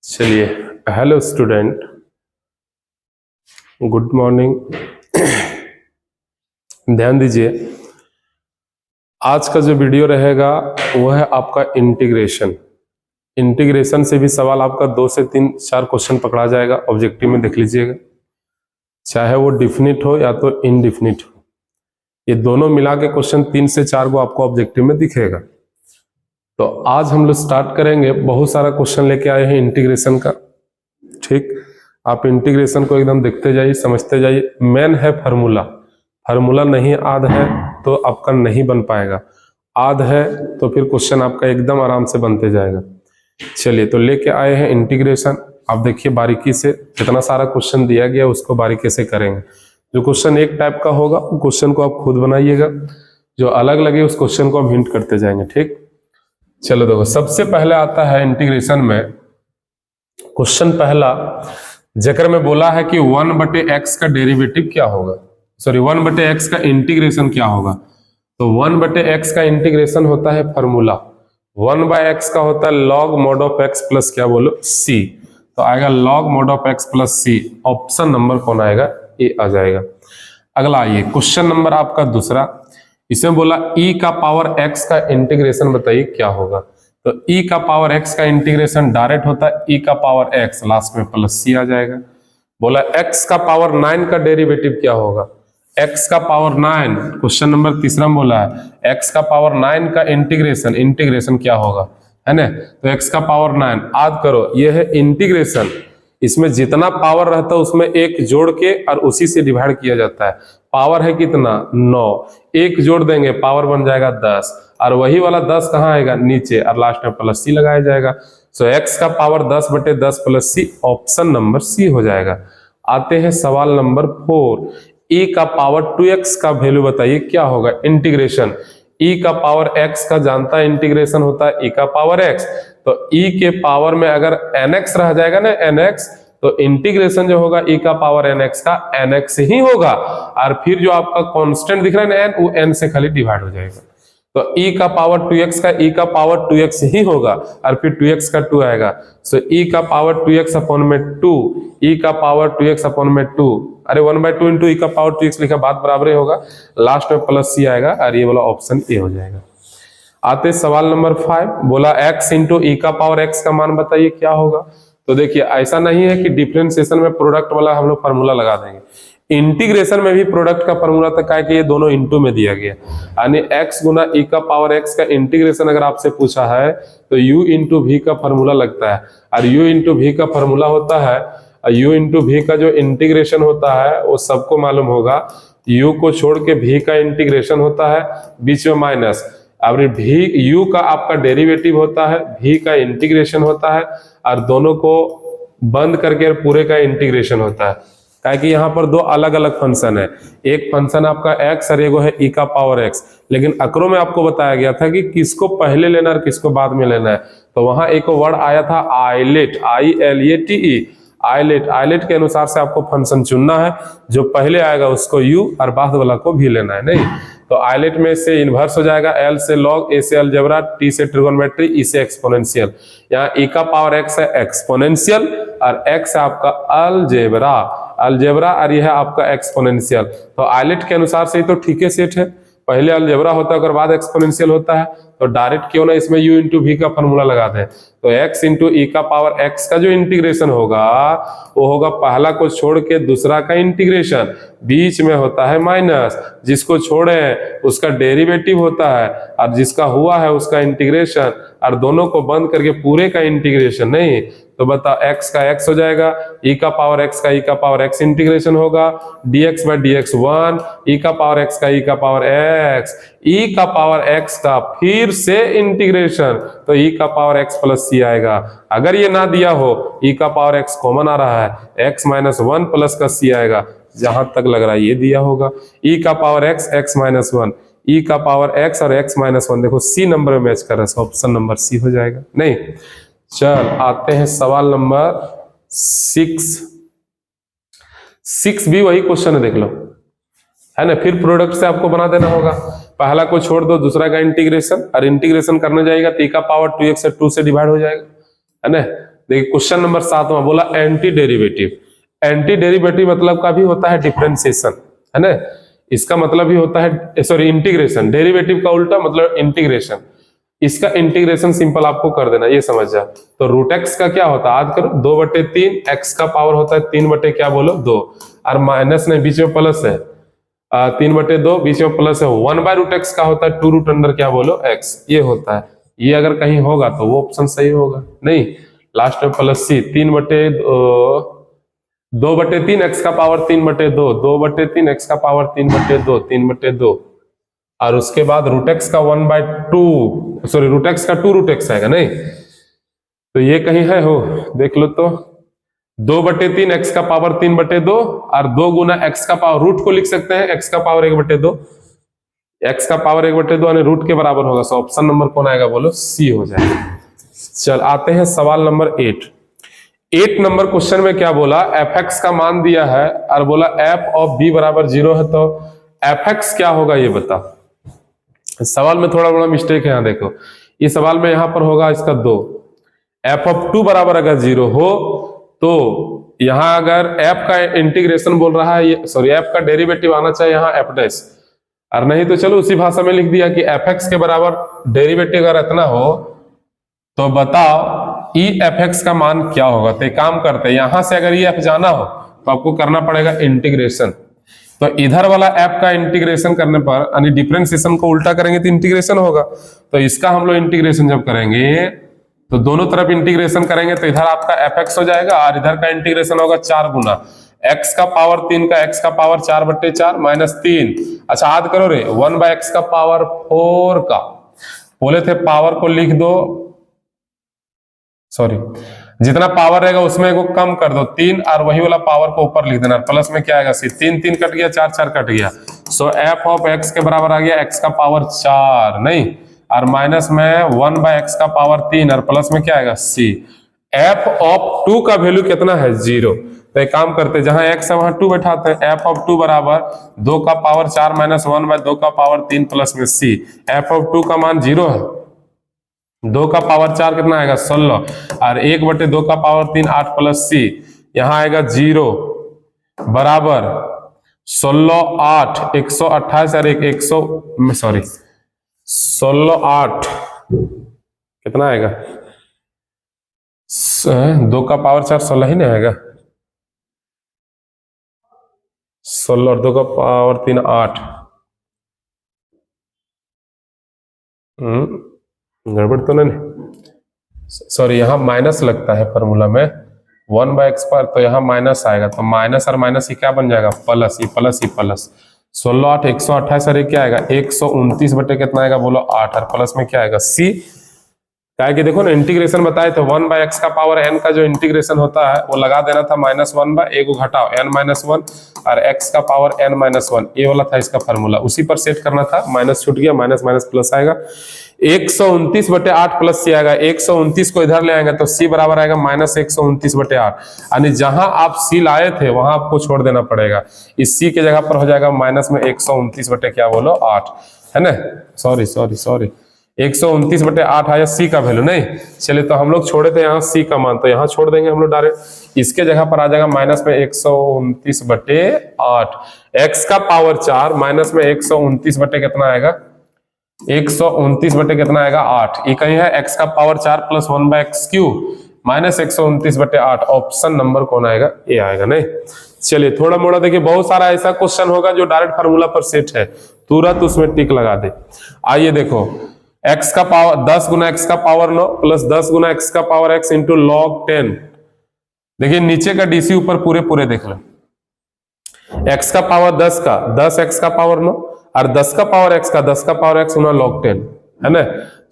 चलिए, hello student, good morning. ध्यान दीजिए, आज का जो वीडियो रहेगा वो है आपका इंटीग्रेशन। इंटीग्रेशन से भी सवाल आपका 2 से 3 4 क्वेश्चन पकड़ा जाएगा, ऑब्जेक्टिव में देख लीजिएगा, चाहे वो डिफिनिट हो या तो इनडिफिनिट हो। ये दोनों मिला के क्वेश्चन 3 से 4 को आपको ऑब्जेक्टिव में दिखेगा। तो आज हम लोग स्टार्ट करेंगे, बहुत सारा क्वेश्चन लेके आए हैं इंटीग्रेशन का। ठीक, आप इंटीग्रेशन को एकदम देखते जाइए, समझते जाइए। मेन है फार्मूला, फार्मूला नहीं आद है तो आपका नहीं बन पाएगा, आद है तो फिर क्वेश्चन आपका एकदम आराम से बनते जाएगा। चलिए, तो लेके आए हैं इंटीग्रेशन। आप देखिए बारीकी से, जितना सारा क्वेश्चन दिया गया उसको बारीकी से करेंगे। जो क्वेश्चन एक टाइप का होगा वो क्वेश्चन को आप खुद बनाइएगा, जो अलग लगे उस क्वेश्चन को हम हिंट करते जाएंगे। ठीक, चलो देखो, सबसे पहले आता है इंटीग्रेशन में क्वेश्चन पहला, जेकर में बोला है कि 1/x का डेरिवेटिव क्या होगा, सॉरी 1/x का इंटीग्रेशन क्या होगा। तो 1/x का इंटीग्रेशन होता है फार्मूला, 1/x का होता है log mod of x plus क्या बोलो c। तो आएगा log mod of x plus c। Option number कौन आएगा, ए आ जाएगा। अगला आइए, क्वेश्चन नंबर आपका दूसरा, इसमें बोला e का पावर x का इंटीग्रेशन बताइए क्या होगा। तो e का पावर x का इंटीग्रेशन डायरेक्ट होता है e का पावर x, लास्ट में प्लस c आ जाएगा। बोला x का पावर 9 का डेरिवेटिव क्या होगा, x का पावर 9, क्वेश्चन नंबर तीसरा में बोला है x का पावर 9 का इंटीग्रेशन क्या होगा, है ना। तो x का पावर 9 याद करो, ये है इंटीग्रेशन। इसमें जितना पावर रहता है उसमें एक जोड़ के और उसी से डिवाइड किया जाता है। पावर है कितना 9, एक जोड़ देंगे पावर बन जाएगा 10, और वही वाला 10 कहाँ आएगा नीचे, और लास्ट में प्लस सी लगाया जाएगा। सो x का पावर 10/10 प्लस सी, ऑप्शन नंबर सी हो जाएगा। आते हैं सवाल नंबर 4, e का पावर 2x का वैल्यू बताइए क्या होगा इंटीग्रेशन। e का पावर x का जानता है इंटीग्रेशन होता है e का पावर x, तो e के पावर में अगर nx रह जाएगा ना nx, तो इंटीग्रेशन जो होगा e का पावर nx का nx ही होगा, और फिर जो आपका कांस्टेंट दिख रहा है ना n, वो n से खाली डिवाइड हो जाएगा। तो e का पावर 2x का e का पावर 2x ही होगा, और फिर 2x का 2 आएगा। सो e का पावर 2x अपॉन में 2, e का पावर 2x अपॉन में 2, अरे 1/2 इंटू e का पावर 2x लिखा, बात बराबर ही होगा, लास्ट में प्लस सी आएगा, और ये वाला ऑप्शन ए हो जाएगा। आते सवाल नंबर 5, बोला x इंटू e का पावर x का मान बताइए क्या होगा। तो देखिए, ऐसा नहीं है कि डिफरेंशिएशन में प्रोडक्ट वाला हम लोग फार्मूला लगा देंगे, इंटीग्रेशन में भी प्रोडक्ट का फार्मूला तक है कि ये दोनों इंटू में दिया गया, यानी x गुना e का पावर x का इंटीग्रेशन अगर आपसे पूछा है तो u इंटू v का फार्मूला लगता है, और u इंटू v का फार्मूला होता है, u इंटू v का जो इंटीग्रेशन होता है वो सबको मालूम होगा, u को छोड़ के v का इंटीग्रेशन होता है, बीच में माइनस, अब v u का आपका डेरिवेटिव होता है, v का इंटीग्रेशन होता है, और दोनों को बंद करके पूरे का इंटीग्रेशन होता है। क्या कि यहाँ पर दो अलग अलग फंक्शन है, एक फंक्शन आपका x और एगो है e का पावर x, लेकिन अकरो में आपको बताया गया था कि किसको पहले लेना और किसको बाद में लेना है। तो वहां एक वर्ड आया था आइलेट, ILATE, आइलेट, आइलेट के अनुसार से आपको फंक्शन चुनना है, जो पहले आएगा उसको u और बाद वाला को भी लेना है। नहीं तो आइलेट में से इन्वर्स हो जाएगा, L से लॉग, A से अलजेब्रा, T से ट्रिगोनोमेट्री, E से एक्सपोनेंशियल। यहाँ E का पावर x है एक्सपोनेंशियल, और x है आपका अलजेब्रा, अलजेब्रा, और यह है आपका एक्सपोनेंशियल। तो आइलेट के अनुसार से ही तो ठीक है सेट है, पहले अलजेब्रा होता है और बाद एक्सपोनेंशियल होता है, तो डायरेक्ट क्यों ना इसमें u इंटू v का फॉर्मूला लगा दें। तो x इंटू e का पावर x का जो इंटीग्रेशन होगा वो होगा पहला को छोड़ के दूसरा का इंटीग्रेशन, बीच में होता है माइनस, जिसको छोड़े उसका डेरिवेटिव होता है, और जिसका हुआ है उसका इंटीग्रेशन, और दोनों को बंद करके पूरे का इंटीग्रेशन। नहीं तो बता x का x हो जाएगा, e का पावर x का e का पावर x इंटीग्रेशन होगा, dx बाय dx 1, e का पावर x का e का पावर x, e का पावर x का फिर से इंटीग्रेशन, तो e का पावर x प्लस c आएगा। अगर ये ना दिया हो, e का पावर x कॉमन आ रहा है, x माइनस 1 प्लस का c आएगा, जहां तक लग रहा है ये दिया होगा, e का power x, x minus 1, e का पावर x और x माइनस 1, देखो c नंबर में मैच कर रहा है, ऑप्शन नंबर सी हो जाएगा। नहीं चल आते हैं सवाल नंबर 6 भी वही क्वेश्चन है, देख लो है ना। फिर प्रोडक्ट से आपको बना देना होगा, पहला को छोड़ दो, दूसरा का इंटीग्रेशन, और इंटीग्रेशन करने जाएगा तो e का पावर 2x से 2 से डिवाइड हो जाएगा, है ना। देखिए क्वेश्चन नंबर 7वां बोला एंटी डेरिवेटिव। एंटी डेरिवेटिव मतलब का भी होता है डिफरेंशिएशन, है ना। इसका मतलब ही होता है सॉरी इंटीग्रेशन, डेरिवेटिव का उल्टा मतलब इंटीग्रेशन। इसका इंटीग्रेशन सिंपल आपको कर देना, ये समझ जा। तो रूट एक्स का क्या होता है, याद करो 2/3, एक्स का पावर होता है 3 बटे क्या बोलो 2, और माइनस नहीं बीच में प्लस है 3/2 बीच में प्लस है, 1/√x का होता है 2 रूट अंडर क्या बोलो x, ये होता है। ये अगर कहीं होगा तो वो ऑप्शन सही होगा, नहीं लास्ट में प्लस सी 2/3 x का पावर 3/2, 2/3 x का पावर 3/2, 3/2, और उसके बाद रूट एक्स का 1/2 सॉरी रूट एक्स का 2√x आएगा, नहीं तो ये कहीं है हो देख लो तो 2/3 x का पावर 3/2 और 2 गुना x का पावर, रूट को लिख सकते हैं x का पावर 1/2, x का पावर 1/2 यानी रूट के बराबर होगा। सो ऑप्शन नंबर कौन आएगा बोलो, सी हो जाएगा। चल आते हैं सवाल नंबर 8 नंबर क्वेश्चन में क्या बोला, fx का मान दिया है और बोला f ऑफ b बराबर 0 है, तो fx क्या होगा ये बता। सवाल में थोड़ा बड़ा मिस्टेक है, यहाँ देखो इस सवाल में यहाँ पर होगा इसका 2, f ऑफ 2 बराबर अगर 0 हो तो यहां अगर f का इंटीग्रेशन बोल रहा है, सॉरी f का डेरिवेटिव आना चाहिए यहाँ f डैश, और नहीं तो चलो उसी भाषा में लिख दिया कि fx के बराबर डेरिवेटिव अगर इतना हो तो बताओ ई fx का मान क्या होगा। तो एक काम करते हैं, यहां से अगर ये f जाना हो तो आपको करना पड़ेगा इंटीग्रेशन, तो इधर वाला f का इंटीग्रेशन करने पर यानी डिफरेंशिएशन को उल्टा करेंगे तो इंटीग्रेशन होगा। तो इसका हम लोग इंटीग्रेशन जब करेंगे तो दोनों तरफ इंटीग्रेशन करेंगे तो इधर आपका fx हो जाएगा और इधर का इंटीग्रेशन होगा 4 गुना x का पावर 3 का x का पावर 4/4 माइनस 3। अच्छा याद करो रे 1/x का पावर 4 का बोले थे, पावर को लिख दो, सॉरी जितना पावर रहेगा उसमें को कम कर दो 3 और वही वाला पावर को ऊपर लिख देना, प्लस में क्या आएगा सी 3 3 कट गया 4 4 कट गया। सो f ऑफ x के बराबर आ गया x का पावर 4 नहीं, और माइनस में 1/x का पावर 3 और प्लस में क्या आएगा c। f ऑफ 2 का वैल्यू कितना है 0, तो एक काम करते हैं जहां x है वहां 2 बैठाते हैं, f ऑफ 2 बराबर 2 का पावर 4 माइनस 1/2 का पावर 3 प्लस में c। f ऑफ 2 का मान 0 है, 2 का पावर 4 कितना आएगा 16 और 1/2 का पावर 3 8 प्लस c, यहां आएगा 0 बराबर 16 8 128 और 100 सॉरी 16 8 कितना आएगा 2 का पावर 4 16 ही नहीं आएगा, 16 और 2 का पावर 3 8, गड़बड़ तो नहीं, सॉरी यहाँ माइनस लगता है फॉर्मूला में 1/x पर, तो यहाँ माइनस आएगा, तो माइनस और माइनस ही क्या बन जाएगा प्लस, ये प्लस ही प्लस 16 8 128 और क्या आएगा 129 बटे कितना आएगा बोलो 8 और प्लस में क्या आएगा c। क्या है कि देखो ना इंटीग्रेशन बताए तो 1/x का पावर n का जो इंटीग्रेशन होता है वो लगा देना था -1 एक को घटाओ n-1 और x का पावर n-1, ये वाला था इसका फार्मूला, उसी पर सेट करना था, माइनस छूट गया माइनस माइनस प्लस आएगा 129 बटे 8 प्लस c आएगा, 129 को इधर ले आएंगे तो c बराबर आएगा -129 बटे 8, यानी जहां आप c लाए थे वहां आपको छोड़ देना पड़ेगा, इस c के जगह पर हो जाएगा माइनस में 129 बटे क्या बोलो 8, है ना, सॉरी 129 बटे 8 आया c का वैल्यू, नहीं चलिए तो हम लोग छोड़े थे यहाँ c का मान, तो यहाँ छोड़ देंगे हम लोग डायरेक्ट, इसके जगह पर आ जाएगा माइनस में 129 बटे 8, x का पावर 4 माइनस में 129 बटे कितना आएगा 129 बटे कितना आएगा 8, ये कहीं है x का पावर 4 प्लस 1/x³ माइनस 129 बटे 8, ऑप्शन नंबर कौन आएगा ए आएगा, नहीं चलिए थोड़ा मोड़ा देखिए बहुत सारा ऐसा क्वेश्चन होगा जो डायरेक्ट फार्मूला पर सेट है, तुरंत उसमें टिक लगा दे। आइए देखो x का पावर 10 गुना x का पावर 9 प्लस 10 गुना x का पावर x इंटू log 10, देखिए नीचे का डीसी ऊपर पूरे देख लो, x का पावर 10 का 10x का पावर 9 और 10 का पावर x का 10 का पावर x गुना log 10, है ना।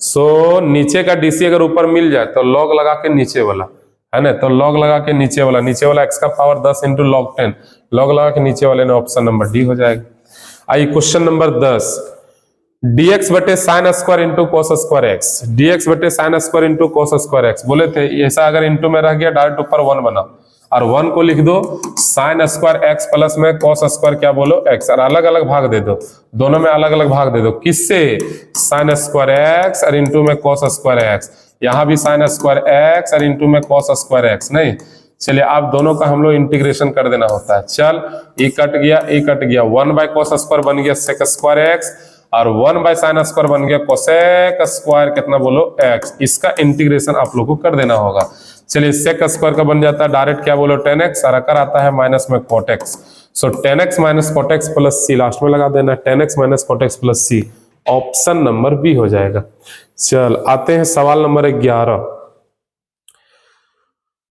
सो नीचे का डीसी अगर ऊपर मिल जाए तो log लगा के नीचे वाला, है ना, तो log लगा के नीचे वाला x का पावर 10 इंटू log 10, log लगा के नीचे वाले ने ऑप्शन नंबर डी हो जाएगा। आइए क्वेश्चन नंबर 10, dx बटे sine square into cos square x, dx बटे sine square into cos square x बोले थे, ऐसा अगर इंटू में रह गया डायरेक्ट ऊपर 1 बना और 1 को लिख दो साइन स्क्वायर एक्स प्लस में कॉस स्क्वायर क्या बोलो एक्स, और अलग अलग भाग दे दो, दोनों में अलग अलग भाग दे दो। किससे? साइन स्क्वायर एक्स और इंटू में कॉस स्क्वायर एक्स, यहाँ भी साइन स्क्वायर एक्स और इंटू में कॉस स्क्वायर एक्स। नहीं, चलिए आप दोनों का हम लोग इंटीग्रेशन कर देना होता है। चल ये कट गया, ये कट गया, 1 बाय कॉस स्क्वायर बन गया सेक स्क्वायर एक्स और 1 बाय साइन स्क्वायर बन गया कोसेक स्क्वायर कितना बोलो एक्स। इसका इंटीग्रेशन आप लोग को कर देना होगा। चलिए सेक स्क्वायर का बन जाता है डायरेक्ट क्या बोलो tan x और अकर आता है माइनस में cot x। So tan x minus cot x plus c last में लगा देना, tan x minus cot x plus c, option number B हो जाएगा। चल आते हैं सवाल नंबर 11।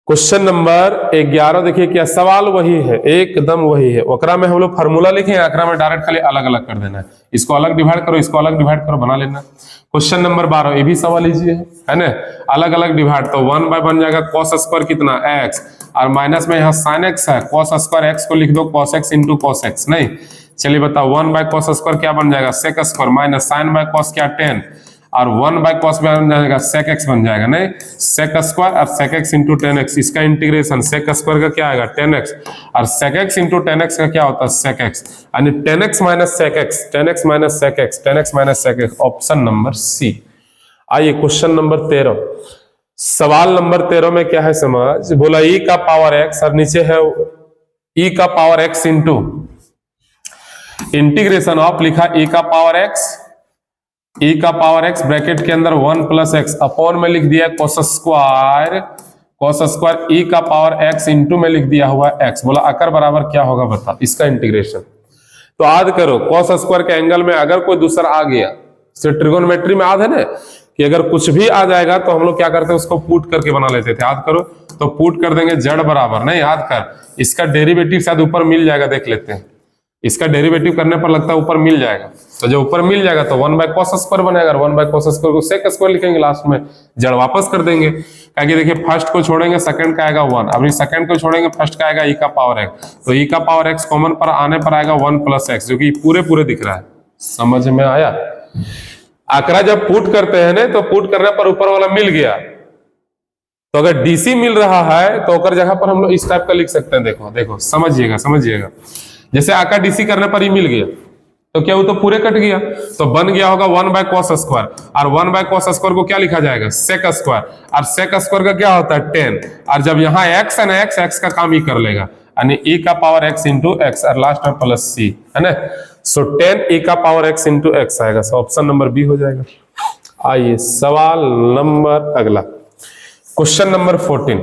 क्वेश्चन नंबर 11 देखिए क्या सवाल वही है, एकदम वही है। ओकरा में हम लोग फार्मूला लिखे, आंकड़ा में डायरेक्ट खाली अलग अलग कर देना है, इसको अलग डिवाइड करो, इसको अलग डिवाइड करो, बना लेना। क्वेश्चन नंबर 12 ये भी सवाल लीजिए, है ना, अलग अलग डिवाइड, तो 1 बाय बन जाएगा कॉस स्क्वायर कितना एक्स और माइनस में यहाँ साइन एक्स है, कॉस स्क्वायर एक्स को लिख दो cos x into cos x. नहीं, चलिए बताओ 1 बाय कॉस स्क्वायर क्या बन जाएगा sec square minus sine by cos क्या 10 और 1 बाय कॉस बन जाएगा सेक एक्स बन जाएगा। नहीं, सेक स्क्वायर और sec x into tan x, इसका इंटीग्रेशन सेक स्क्वायर का क्या आएगा 10x और सेक एक्स इंटू 10x का क्या होता है सेक एक्स, यानी 10x minus sec x, 10x minus sec x, 10x minus sec x, option number C. आइए क्वेश्चन नंबर 13, सवाल नंबर 13 में क्या है समझ, बोला e का पावर x और नीचे है e का power x into integration of लिखा e का पावर x, e का पावर x ब्रैकेट के अंदर 1 प्लस एक्स अपॉन में लिख दिया cos स्क्वायर e का पावर x इंटू में लिख दिया हुआ x। बोला आकर बराबर क्या होगा बता, इसका इंटीग्रेशन। तो याद करो cos स्क्वायर के एंगल में अगर कोई दूसरा आ गया, तो ट्रिगोनोमेट्री में याद है ना कि अगर कुछ भी आ जाएगा तो हम लोग क्या करते हैं उसको पुट करके बना लेते थे, याद करो। तो पुट कर देंगे जड़ बराबर, नहीं याद कर, इसका डेरिवेटिव शायद ऊपर मिल जाएगा, देख लेते हैं, इसका डेरिवेटिव करने पर लगता है ऊपर मिल जाएगा। तो जब ऊपर मिल जाएगा तो 1 बाय कॉस स्क्वायर बनेगा, 1 बाय कॉस स्क्वायर को सेक स्क्वायर लिखेंगे, लास्ट में जड़ वापस कर देंगे। क्योंकि देखिए फर्स्ट को छोड़ेंगे सेकंड का आएगा 1, अभी सेकंड को छोड़ेंगे फर्स्ट का आएगा e का पावर x, तो e का पावर x कॉमन पर आने पर आएगा 1 प्लस एक्स, जो कि पूरे पूरे दिख रहा है। समझ में आया? आंकड़ा जब पुट करते हैं ना तो पुट करने पर ऊपर वाला मिल गया, तो अगर डीसी मिल रहा है तो ओकर जगह पर हम लोग इस टाइप का लिख सकते हैं। देखो देखो समझिएगा समझिएगा, जैसे आका डीसी करने पर ही मिल गया तो क्या वो तो पूरे कट गया, तो बन गया होगा 1 बाय कॉस स्क्वायर और 1 बाय कॉस स्क्वायर को क्या लिखा जाएगा सेक स्क्वायर, और सेक स्क्वायर का क्या होता है 10, और जब यहाँ x है ना x का काम ही कर लेगा, यानी e का पावर x इंटू एक्स और लास्ट में प्लस c, है ना। सो 10 e का पावर x इंटू एक्स आएगा, सो ऑप्शन नंबर बी हो जाएगा। आइए सवाल नंबर अगला, क्वेश्चन नंबर 14।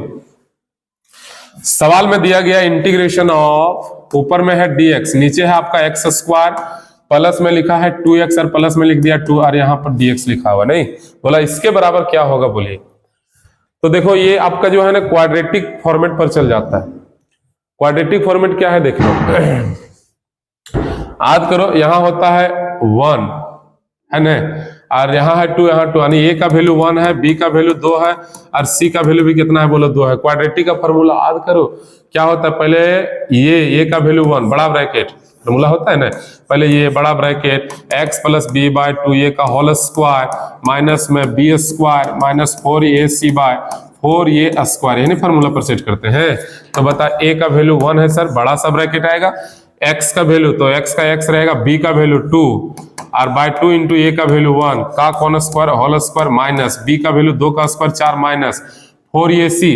सवाल में दिया गया इंटीग्रेशन ऑफ, ऊपर में है dx, नीचे है आपका एक्स स्क्वायर, प्लस में लिखा है 2x और प्लस में लिख दिया 2 और यहाँ पर dx लिखा हुआ, नहीं बोला इसके बराबर क्या होगा बोलिए। तो देखो ये आपका जो है ना क्वाड्रेटिक फॉर्मेट पर चल जाता है। क्वाड्रेटिक फॉर्मेट क्या है देख लो, याद करो, यहाँ होता है 1 है ना, और यहाँ है 2, यहाँ 2, यानी a का वैल्यू 1 है, b का वैल्यू 2 है और c का वैल्यू भी कितना है बोलो 2 है। क्वाड्रेटिक का फॉर्मूला याद करो क्या होता है, पहले ये a का वैल्यू 1 बड़ा ब्रैकेट फॉर्मूला होता है ना, पहले ये बड़ा bracket x plus b by 2a का होल स्क्वायर माइनस में b square minus 4ac by 4a square, यानी फॉर्मूला पर सेट करते हैं। तो बता a का वैल्यू 1 है सर, बड़ा सा ब्रैकेट आएगा, x का वैल्यू तो x का x रहेगा, b का वैल्यू 2 और बाय 2 इंटू a का वैल्यू 1 का कौन square whole square minus b का वैल्यू 2 का स्क्वायर 4 माइनस 4ac,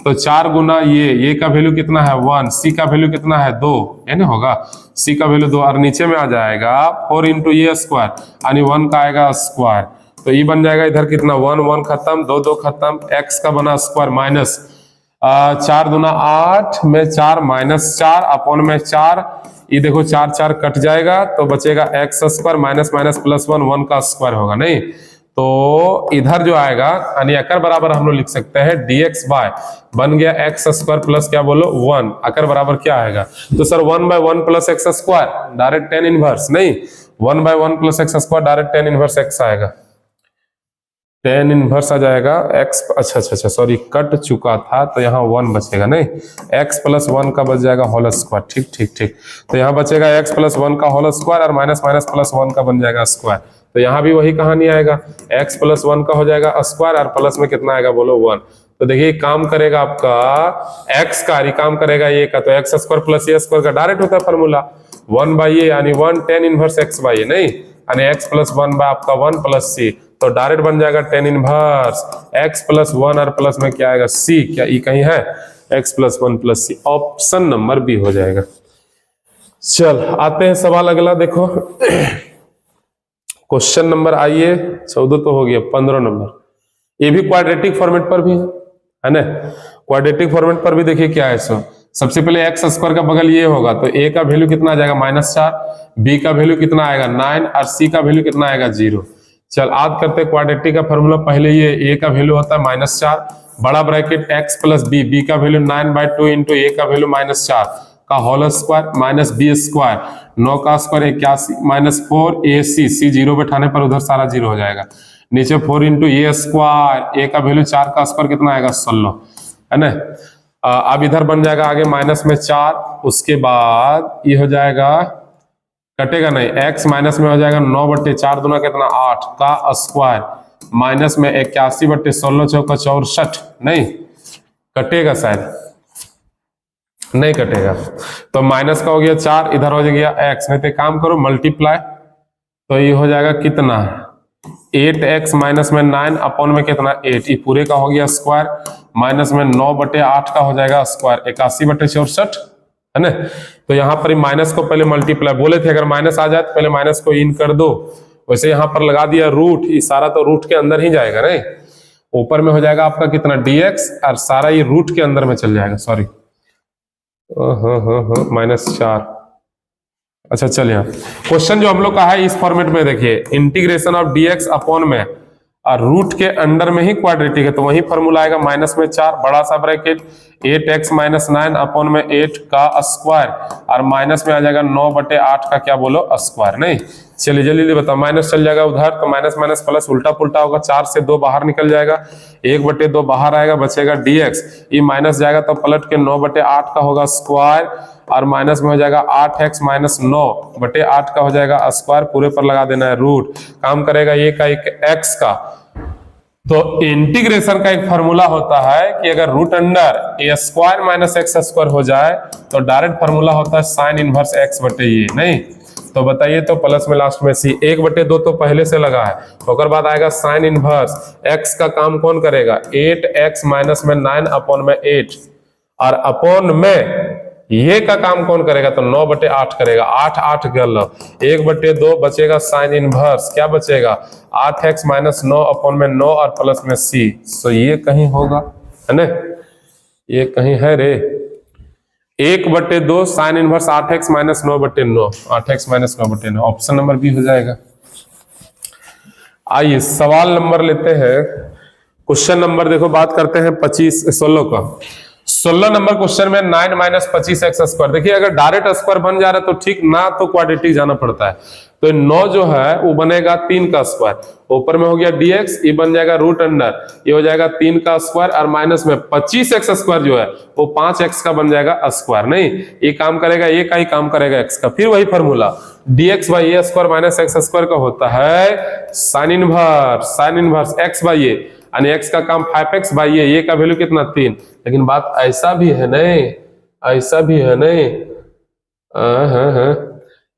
तो 4 गुना ये a का वैल्यू कितना है 1, c का वैल्यू कितना है 2, है ना होगा, c का वैल्यू 2 और नीचे में आ जाएगा 4 इंटू a स्क्वायर, यानी 1 का आएगा स्क्वायर, तो ये बन जाएगा इधर कितना 1 1 खत्म, 2 2 खत्म, x का बना स्क्वायर माइनस 4 दूना 8 में 4 माइनस 4 अपॉन में 4, ये देखो 4 4 कट जाएगा तो बचेगा x square minus minus plus 1 1 का स्क्वायर होगा, नहीं तो इधर जो आएगा यानी अकर बराबर हम लोग लिख सकते हैं dx बाय बन गया एक्स स्क्वायर प्लस क्या बोलो 1, अकर बराबर क्या आएगा, तो sir 1 by 1 plus x square direct tan inverse, नहीं 1 by 1 plus x square direct tan inverse x आएगा, tan इनवर्स आ जाएगा x, अच्छा सॉरी कट चुका था तो यहाँ 1 बचेगा, नहीं x प्लस 1 का बच जाएगा होल स्क्वायर, ठीक ठीक ठीक, तो यहाँ बचेगा x प्लस 1 का होल स्क्वायर और माइनस माइनस प्लस 1 का बन जाएगा स्क्वायर, तो यहाँ भी वही कहानी आएगा x प्लस 1 का हो जाएगा स्क्वायर और प्लस में कितना आएगा बोलो 1, तो देखिए काम करेगा आपका x का, ये काम करेगा ये का, तो x square plus a square का डायरेक्ट होता है फॉर्मूला 1/a, यानी 1 tan इनवर्स x बाई ए, नहीं यानी x प्लस 1 बाय आपका 1 प्लस c, तो डायरेक्ट बन जाएगा tan इनवर्स x प्लस 1 और प्लस में क्या आएगा c, क्या ये कहीं है x plus 1 plus c, option number B हो जाएगा। चल आते हैं सवाल अगला, देखो क्वेश्चन नंबर आइए 14 तो हो गया, 15 नंबर, ये भी क्वाड्रेटिक फॉर्मेट पर भी है ना। क्वाड्रेटिक फॉर्मेट पर भी देखिए क्या है, सो सबसे पहले एक्स स्क्वायर का बगल ये होगा, तो a का वैल्यू कितना आ जाएगा -4, b का वैल्यू कितना आएगा 9 और c का वैल्यू कितना आएगा 0। चल आज करते हैं क्वाड्रेटिक का फॉर्मूला, पहले ये a का वैल्यू होता है -4, बड़ा ब्रैकेट x प्लस b का वैल्यू 9/2 इंटू a का वैल्यू -4 का whole square minus b square, 9 का स्क्वायर 81 -4 ac, c 0 बैठाने पर उधर सारा 0 हो जाएगा, नीचे 4 इंटू ए स्क्वायर, ए का वैल्यू 4 का स्क्वायर कितना आएगा 16, है ना। अब इधर बन जाएगा आगे माइनस में 4, उसके बाद ये हो जाएगा, कटेगा नहीं, x माइनस में हो जाएगा 9/4 दूना कितना 8 का स्क्वायर, माइनस में 81/16 चौका 64, नहीं कटेगा शायद, नहीं कटेगा, तो माइनस का हो गया 4, इधर हो गया x, नहीं तो काम करो मल्टीप्लाई, तो ये हो जाएगा कितना 8x माइनस में 9 अपॉन में कितना 8, ये पूरे का हो गया स्क्वायर, माइनस में 9/8 का हो जाएगा स्क्वायर 81/64, है ना। तो यहाँ पर माइनस को पहले मल्टीप्लाई, बोले थे अगर माइनस आ जाए तो पहले माइनस को इन कर दो, वैसे यहाँ पर लगा दिया रूट, ये सारा तो रूट के अंदर ही जाएगा, नहीं ऊपर में हो जाएगा आपका कितना dx और सारा ये रूट के अंदर में चल जाएगा, सॉरी -4। अच्छा चलिए क्वेश्चन जो हम लोग का है इस फॉर्मेट में देखिए, इंटीग्रेशन ऑफ dx अपॉन में और रूट के अंडर में ही क्वाड्रेटिक है, तो वही फॉर्मूला आएगा -4 बड़ा सा ब्रैकेट 8x माइनस 9 अपॉन में 8 का स्क्वायर और माइनस में आ जाएगा 9/8 का क्या बोलो स्क्वायर, नहीं चलिए जल्दी जल्दी बताओ, माइनस चल जाएगा उधर तो माइनस माइनस प्लस उल्टा पुल्टा होगा, 4 से 2 बाहर निकल जाएगा, 1/2 बाहर आएगा, बचेगा dx, ये माइनस जाएगा तो पलट के 9/8 का होगा स्क्वायर और माइनस में हो जाएगा 8x माइनस 9/8 का हो जाएगा स्क्वायर, पूरे पर लगा देना है रूट, काम करेगा ये का एक x का। तो इंटीग्रेशन का एक फॉर्मूला होता है कि अगर root under a square minus x square हो जाए तो डायरेक्ट फॉर्मूला होता है साइन इनवर्स x बटे ये, नहीं तो बताइए, तो प्लस में लास्ट में c, 1/2 तो पहले से लगा है, ओकर बाद आएगा साइन इनवर्स x का काम कौन करेगा 8x माइनस में 9 अपॉन में 8 और अपॉन में ये का काम कौन करेगा तो 9/8 करेगा, 8 गल 1/2 बचेगा साइन इनवर्स, क्या बचेगा 8x माइनस 9 अपॉन में 9 और प्लस में c, सो ये कहीं होगा, है ना, ये कहीं है रे, 1/2 sine inverse 8x minus 9/9, 8x minus 9/9, option number B हो जाएगा। आइए सवाल नंबर लेते हैं, क्वेश्चन नंबर देखो बात करते हैं 16 का, 16 नंबर क्वेश्चन में 9 माइनस 25x स्क्वायर, देखिए अगर डायरेक्ट स्क्वायर बन जा रहा है तो ठीक, ना तो क्वाड्रेटिक जाना पड़ता है, तो 9 जो है वो बनेगा 3 का स्क्वायर, ऊपर में हो गया dx, ये बन जाएगा रूट अंडर, ये हो जाएगा 3 का स्क्वायर और माइनस में 25x स्क्वायर जो है वो 5x का बन जाएगा स्क्वायर, नहीं ये काम करेगा, ये का ही काम करेगा x का, फिर वही formula dx by A square minus x square का होता है साइन इनवर्स x बाई ए, यानी x का काम 5x बाई ए का वैल्यू कितना 3, लेकिन बात ऐसा भी है नहीं, ऐसा भी है नहीं,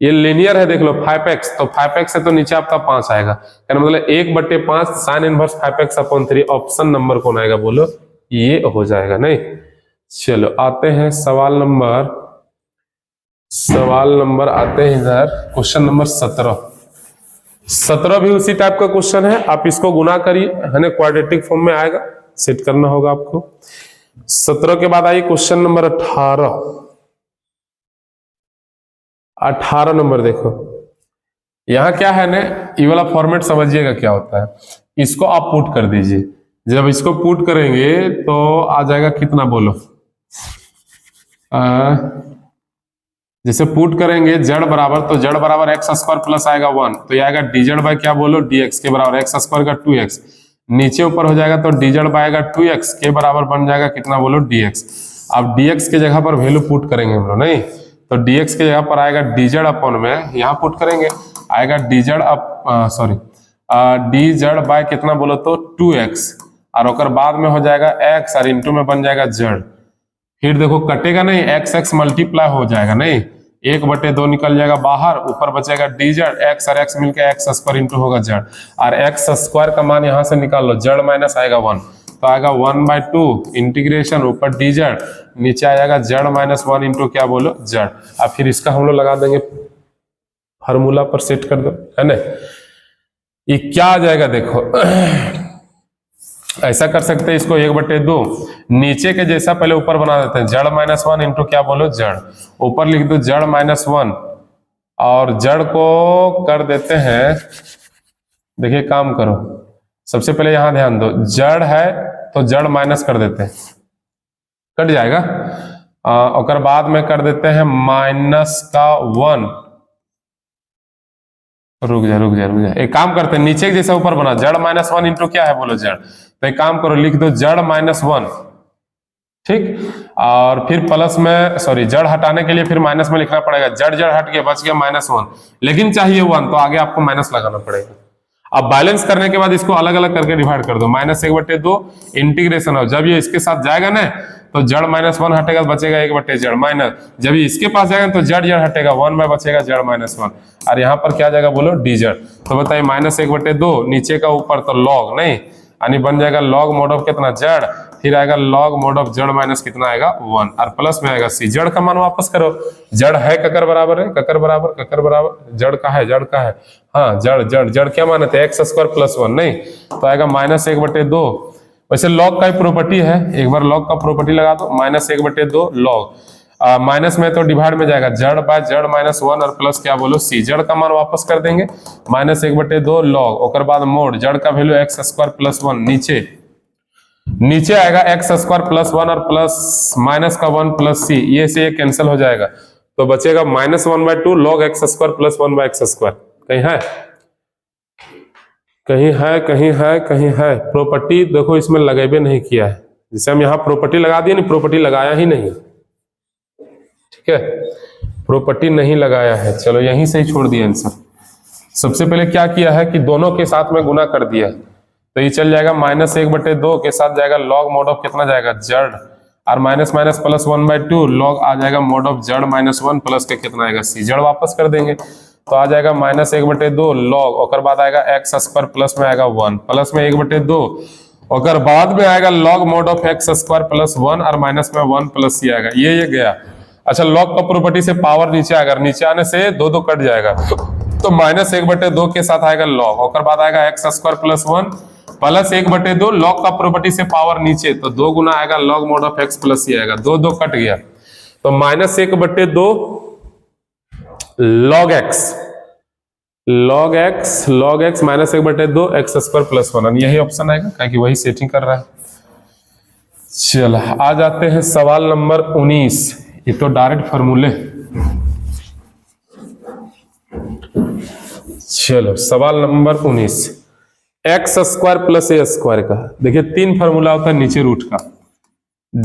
ये लीनियर है देख लो 5x, तो 5x से तो नीचे आपका 5 आएगा, यानी मतलब 1/5 sine inverse 5x upon 3, option number कौन आएगा बोलो, ये हो जाएगा, नहीं। चलो आते हैं सवाल नंबर आते हैं इधर, क्वेश्चन नंबर 17 भी उसी टाइप का क्वेश्चन है, आप इसको गुना करिए, है ना, क्वाड्रेटिक फॉर्म में आएगा, सेट करना होगा आपको। 17 के बाद आइए क्वेश्चन नंबर 18 नंबर देखो, यहां क्या है ना, ये वाला फॉर्मेट समझिएगा क्या होता है, इसको आप पुट कर दीजिए, जब इसको पुट करेंगे तो आ जाएगा कितना बोलो, जैसे पुट करेंगे जड़ बराबर, तो जड़ बराबर एक्स स्क्वायर प्लस आएगा 1, तो ये आएगा dz बाय क्या बोलो dx के बराबर एक्स स्क्वायर का 2x, नीचे ऊपर हो जाएगा तो dz बाय आएगा 2x के बराबर बन जाएगा कितना बोलो dx। अब dx के जगह पर वैल्यू पुट करेंगे हम लोग, नहीं तो dx के जगह पर आएगा dz अपॉन में, यहाँ पुट करेंगे आएगा dz बाय कितना बोलो तो 2x और ओकर बाद में हो जाएगा एक्स और इंटू में बन जाएगा जड़। फिर देखो कटेगा नहीं, एक्स एक्स मल्टीप्लाई हो जाएगा नहीं, 1/2 निकल जाएगा बाहर, ऊपर बचेगा डी जड़, एक्स और एक्स मिलकर एक्स स्क्वायर इंटू होगा जड़, और एक्स स्क्वायर का मान यहां से निकाल लो, जड़ माइनस आएगा 1, तो आएगा 1/2 इंटीग्रेशन, ऊपर डी जड़, नीचे आ जाएगा जड़ माइनस 1 इंटू क्या बोलो जड़। अब फिर इसका हम लोग लगा देंगे, फार्मूला पर सेट कर दो, है ना। ये क्या आ जाएगा देखो ऐसा कर सकते हैं इसको 1/2 नीचे के जैसा पहले ऊपर बना देते हैं, जड़ माइनस 1 इंटू क्या बोलो जड़, ऊपर लिख दो जड़ माइनस 1, और जड़ को कर देते हैं, देखिए काम करो, सबसे पहले यहां ध्यान दो, जड़ है तो जड़ माइनस कर देते हैं, कट जाएगा, और बाद में कर देते हैं माइनस का 1, रुक जा, एक काम करते हैं नीचे जैसा ऊपर बना, जड़ माइनस 1 इंटू क्या है बोलो जड़, तो एक काम करो लिख दो जड़ माइनस 1, ठीक, और फिर प्लस में, सॉरी जड़ हटाने के लिए फिर माइनस में लिखना पड़ेगा, जड़ जड़ हट गया बच गया -1, लेकिन चाहिए 1 तो आगे आपको माइनस लगाना पड़ेगा। अब बैलेंस करने के बाद इसको अलग अलग करके डिवाइड कर दो, -1/2 इंटीग्रेशन हो, जब ये इसके साथ जाएगा ना तो जड़ -1 हटेगा तो बचेगा 1/2 जड़ माइनस, जब ये इसके पास जाएगा तो जड़ जड़ हटेगा 1 में बचेगा जड़ -1, और यहाँ पर क्या जाएगा बोलो डी जड़, तो बताइए -1/2 नीचे का ऊपर तो लॉग नहीं, यानी बन जाएगा लॉग मोड ऑफ कितना जड़, फिर आएगा लॉग मोड ऑफ जड़ माइनस कितना आएगा 1, और प्लस में आएगा सी, जड़ का मान वापस करो, जड़ है ककर बराबर है, ककर बराबर जड़ का है, हाँ जड़ क्या माने थे x² + 1 नहीं, तो आएगा -1/2, वैसे लॉग का ही प्रॉपर्टी है, एक बार लॉग का प्रॉपर्टी लगा दो, -1/2 लॉग, माइनस में तो डिवाइड में जाएगा, जड़ बाय जड़ -1 और प्लस क्या बोलो सी, जड़ का मान वापस कर देंगे -1/2 लॉग, और बाद मोड जड़ का वैल्यू x² + 1 नीचे आएगा x² + 1 और प्लस माइनस का 1 + सी, ये से ये कैंसिल हो जाएगा, तो बचेगा -1/2 log x² + 1/x², कहीं है प्रॉपर्टी देखो इसमें लगेबे नहीं किया है, जैसे हम यहाँ प्रॉपर्टी लगा दिए, नहीं प्रॉपर्टी लगाया ही नहीं, ठीक है, प्रॉपर्टी नहीं लगाया है, चलो यहीं से ही छोड़ दिया आंसर। सबसे पहले क्या किया है कि दोनों के साथ में गुना कर दिया, तो ये चल जाएगा -1/2 के साथ जाएगा लॉग मोड ऑफ कितना जाएगा जड़, और माइनस माइनस प्लस 1/2 लॉग आ जाएगा मोड ऑफ जड़ -1 प्लस के कितना आएगा सी, जड़ वापस कर देंगे तो आ जाएगा -1/2 लॉग, और बाद आएगा x² प्लस में आएगा 1 प्लस में 1/2, और बाद में आएगा लॉग मोड ऑफ x² + 1 और माइनस में 1 + सी आएगा, ये गया। अच्छा लॉग का प्रॉपर्टी से पावर नीचे आएगा, नीचे आने से 2 कट जाएगा, तो -1/2 के साथ आएगा लॉग, और बाद आएगा x² + 1 प्लस 1/2 लॉग का प्रॉपर्टी से पावर नीचे, तो 2 गुना आएगा लॉग मोड ऑफ x + सी आएगा, 2 कट गया, तो -1/2 log x -1/2 x² + 1, यही ऑप्शन आएगा, क्योंकि वही सेटिंग कर रहा है। चलो आ जाते हैं सवाल नंबर 19, ये तो डायरेक्ट फॉर्मूले। चलो सवाल नंबर 19, x² + a² का, देखिए 3 फार्मूला होता है नीचे रूट का,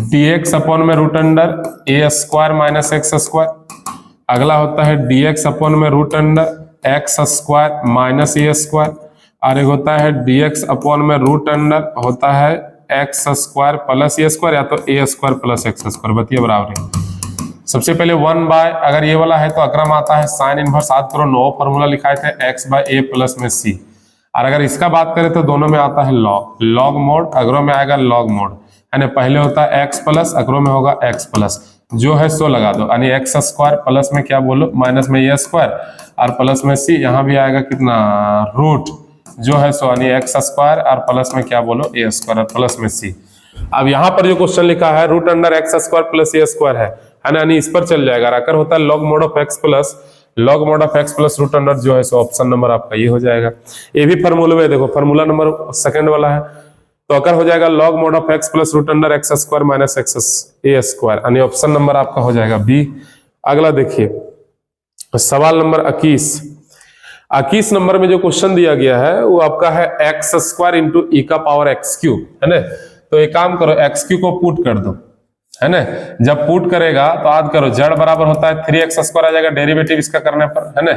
dx अपॉन में रूट अंडर a² - x², अगला होता है dx अपॉन में रूट अंडर x² - a², और एक होता है dx अपॉन में रूट अंडर होता है x² + a² या तो a² + x², बताइए बराबर। सबसे पहले 1 अगर ये वाला है तो अक्रम आता है साइन इनवर्स, याद करो 9 फार्मूला लिखाए थे x/a प्लस में c, और अगर इसका बात करें तो दोनों में आता है लॉग मोड, अगरों में आएगा लॉग मोड, यानी पहले होता है x प्लस, अगरों में होगा x प्लस, जो है सो लगा दो, यानी x² प्लस में क्या बोलो माइनस में a² और प्लस में c, यहाँ भी आएगा कितना रूट, जो है सो यानी x² और प्लस में क्या बोलो a² और प्लस में c। अब यहाँ पर जो क्वेश्चन लिखा है रूट अंडर x² + a² है ना, यानी इस पर चल जाएगा, अगर होता है log mod of x plus root under, जो है सो ऑप्शन नंबर आपका ये हो जाएगा। ये भी फार्मूले में देखो, फार्मूला नंबर 2 वाला है, तो अगर हो जाएगा log mod of x plus root under x² - x² यानी ऑप्शन नंबर आपका हो जाएगा बी। अगला देखिए सवाल नंबर 21 नंबर में जो क्वेश्चन दिया गया है वो आपका है x² × e⁻x³ है ना, तो एक काम करो x³ को पुट कर दो, है ना, जब पुट करेगा तो याद करो जड़ बराबर होता है 3x² आ जाएगा डेरिवेटिव इसका करने पर, है ना,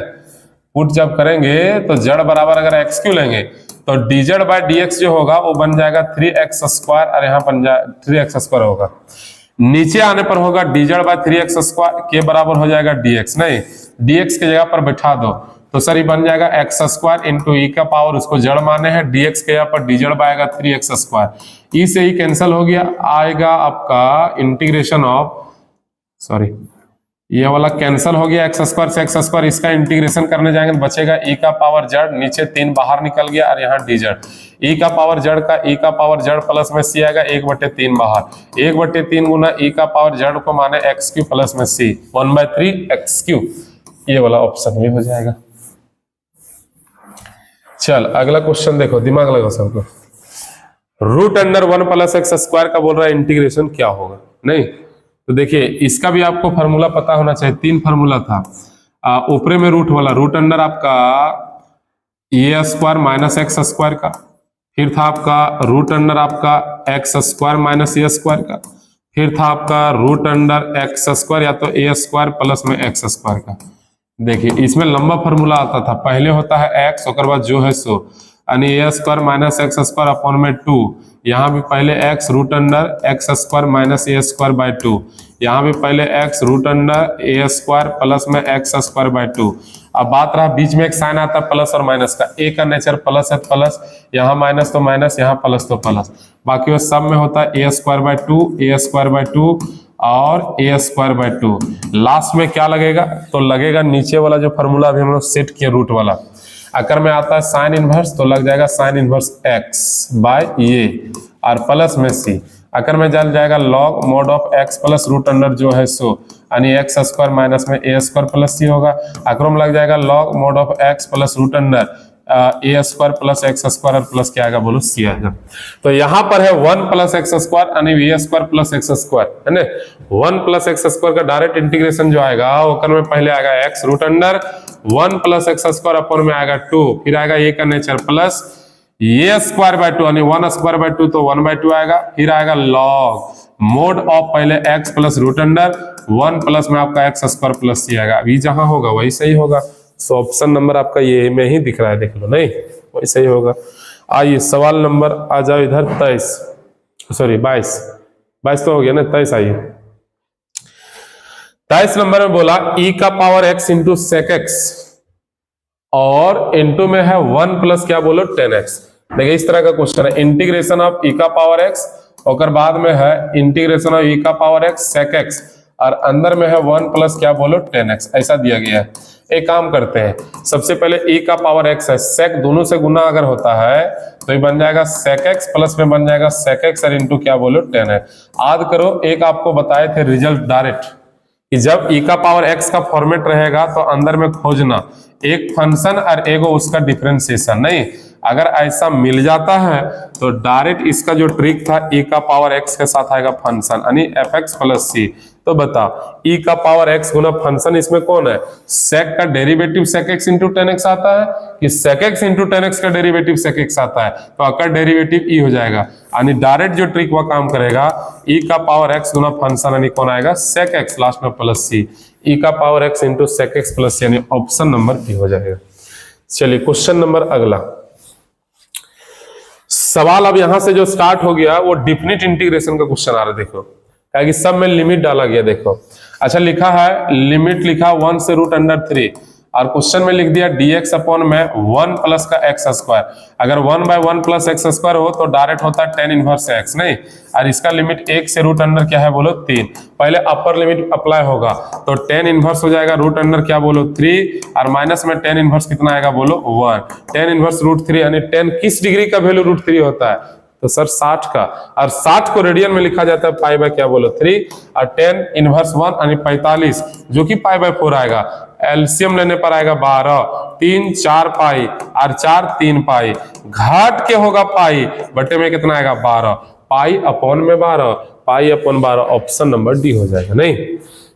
पुट जब करेंगे तो जड़ बराबर अगर एक्स क्यू लेंगे तो dz बाय dx जो होगा वो बन जाएगा 3x स्क्वायर, और यहाँ बन जाए 3x स्क्वायर होगा। नीचे आने पर होगा dz बाय 3x स्क्वायर के बराबर हो जाएगा dx, नहीं dx की जगह पर बैठा दो तो सर ये बन जाएगा x स्क्वायर इंटू ई का पावर, उसको जड़ माने हैं, dx के यहाँ पर dz आएगा 3x स्क्वायर, ई से ही कैंसिल हो गया, आएगा आपका इंटीग्रेशन ऑफ, सॉरी ये वाला कैंसिल हो गया, x स्क्वायर से x स्क्वायर, इसका इंटीग्रेशन करने जाएंगे तो बचेगा e का पावर जड़, नीचे 3 बाहर निकल गया और यहाँ dz, e का पावर जड़ का e का पावर जड़ प्लस में c आएगा 1/3 बाहर, 1/3 गुना e का पावर जड़ को माने x क्यू प्लस में c 1/3 x क्यू, ये वाला ऑप्शन भी हो जाएगा। चल अगला क्वेश्चन देखो, दिमाग लगाओ सबको। Root under 1 plus x square का बोल रहा है इंटीग्रेशन क्या होगा, नहीं तो देखिए इसका भी आपको फार्मूला पता होना चाहिए, 3 फार्मूला था। ऊपरे में रूट वाला, रूट अंडर आपका ए स्क्वायर माइनस एक्स स्क्वायर का, फिर था आपका रूट अंडर आपका x square minus a square का, फिर था आपका रूट अंडर एक्स स्क्वायर या तो ए स्क्वायर प्लस में एक्स स्क्वायर का। देखिए इसमें लंबा फार्मूला आता था, पहले होता है एक्स और बाद जो है सो, यानी a square minus x square upon में 2, यहाँ भी पहले x root under x square minus a square by 2, यहाँ भी पहले x root under a square plus में एक्स स्क्वायर बाय 2। अब बात रहा बीच में एक साइन आता है प्लस और माइनस का, ए का नेचर प्लस है प्लस, यहाँ माइनस तो माइनस, यहाँ प्लस तो प्लस, बाकी वो सब में होता है a square by 2, a square by 2 और ए स्क्वायर बाय 2। लास्ट में क्या लगेगा, तो लगेगा नीचे वाला जो फॉर्मूला अभी हम लोग सेट किए रूट वाला, अगर में आता है साइन इनवर्स तो लग जाएगा साइन इनवर्स एक्स बाय ये और प्लस में सी, अगर में चल जाएगा log mod of x plus root under जो है सो, यानी एक्स स्क्वायर माइनस में ए स्क्वायर प्लस सी होगा, अगर में लग जाएगा log mod of x plus root under a square plus x square और प्लस क्या आएगा बोलो सी आएगा। तो यहाँ पर है 1 प्लस एक्स स्क्वायर यानी a square plus x square है ना, 1 प्लस एक्स स्क्वायर का डायरेक्ट इंटीग्रेशन जो आएगा वो कर में पहले आएगा x root under 1 plus x square अपन में आएगा 2, फिर आएगा ए का nature plus a square by 2 यानी 1 स्क्वायर बाय 2 तो 1/2 आएगा, फिर आएगा लॉग मोड ऑफ पहले x plus root under 1 plus में आपका एक्स स्क्वायर प्लस सी आएगा, अभी जहां होगा वही सही होगा। सो ऑप्शन नंबर आपका ये में ही दिख रहा है, देख लो, नहीं वही सही होगा। आइए सवाल नंबर आ जाओ इधर 23, सॉरी 22 तो हो गया ना, 23 आइए। 23 नंबर में बोला e का power x into sec x और इंटू में है 1 प्लस क्या बोलो 10x। देखिए इस तरह का क्वेश्चन है, इंटीग्रेशन ऑफ e का पावर x और बाद में है इंटीग्रेशन ऑफ e का पावर x सेक x और अंदर में है 1 प्लस क्या बोलो 10x, ऐसा दिया गया है। एक काम करते हैं, सबसे पहले e का पावर x है, सेक दोनों से गुना अगर होता है तो ये बन जाएगा सेक x प्लस में बन जाएगा सेक x और इंटू क्या बोलो 10 है। याद करो एक आपको बताए थे रिजल्ट डायरेक्ट कि जब e का पावर x का फॉर्मेट रहेगा तो अंदर में खोजना एक फंक्शन और एगो उसका डिफरेंशिएशन, नहीं अगर ऐसा मिल जाता है तो डायरेक्ट इसका जो ट्रिक था e का पावर x के साथ आएगा फंक्शन यानी fx प्लस c। तो बताओ e का पावर x गुना फंक्शन इसमें कौन है, सेक का डेरिवेटिव सेक x इंटू 10x आता है कि सेक x इंटू 10x का डेरिवेटिव सेक x आता है, तो अकर डेरिवेटिव e हो जाएगा यानी डायरेक्ट जो ट्रिक वह काम करेगा e का पावर x गुना फंक्शन यानी कौन आएगा सेक x लास्ट में प्लस c, e का power x into sec x plus c यानी ऑप्शन नंबर बी हो जाएगा। चलिए क्वेश्चन नंबर अगला सवाल, अब यहां से जो स्टार्ट हो गया वो डिफिनिट इंटीग्रेशन का क्वेश्चन आ रहा है, देखो कि सब में लिमिट डाला गया। देखो अच्छा लिखा है लिमिट लिखा 1 से रूट अंडर 3 और क्वेश्चन में लिख दिया dx अपॉन में 1 प्लस का एक्स स्क्वायर, अगर 1/1 प्लस एक्स स्क्वायर हो तो डायरेक्ट होता है tan इनवर्स x, नहीं और इसका लिमिट 1 से रूट अंडर क्या है बोलो 3, पहले अपर लिमिट अप्लाई होगा तो tan इनवर्स हो जाएगा रूट अंडर क्या बोलो 3 और माइनस में tan इनवर्स कितना आएगा बोलो 1, tan इनवर्स रूट 3 यानी tan किस डिग्री का वैल्यू रूट 3 होता है तो सर 60 का, और 60 को रेडियन में लिखा जाता है पाई बाय क्या बोलो 3 और tan इनवर्स 1 यानी 45 जो कि पाई बाय 4 आएगा, एलसीएम लेने पर आएगा 12, 3 4 पाई और 4 3 पाई, घाट के होगा पाई बटे में कितना आएगा 12, पाई अपॉन में 12, pi upon 12 option number D हो जाएगा। नहीं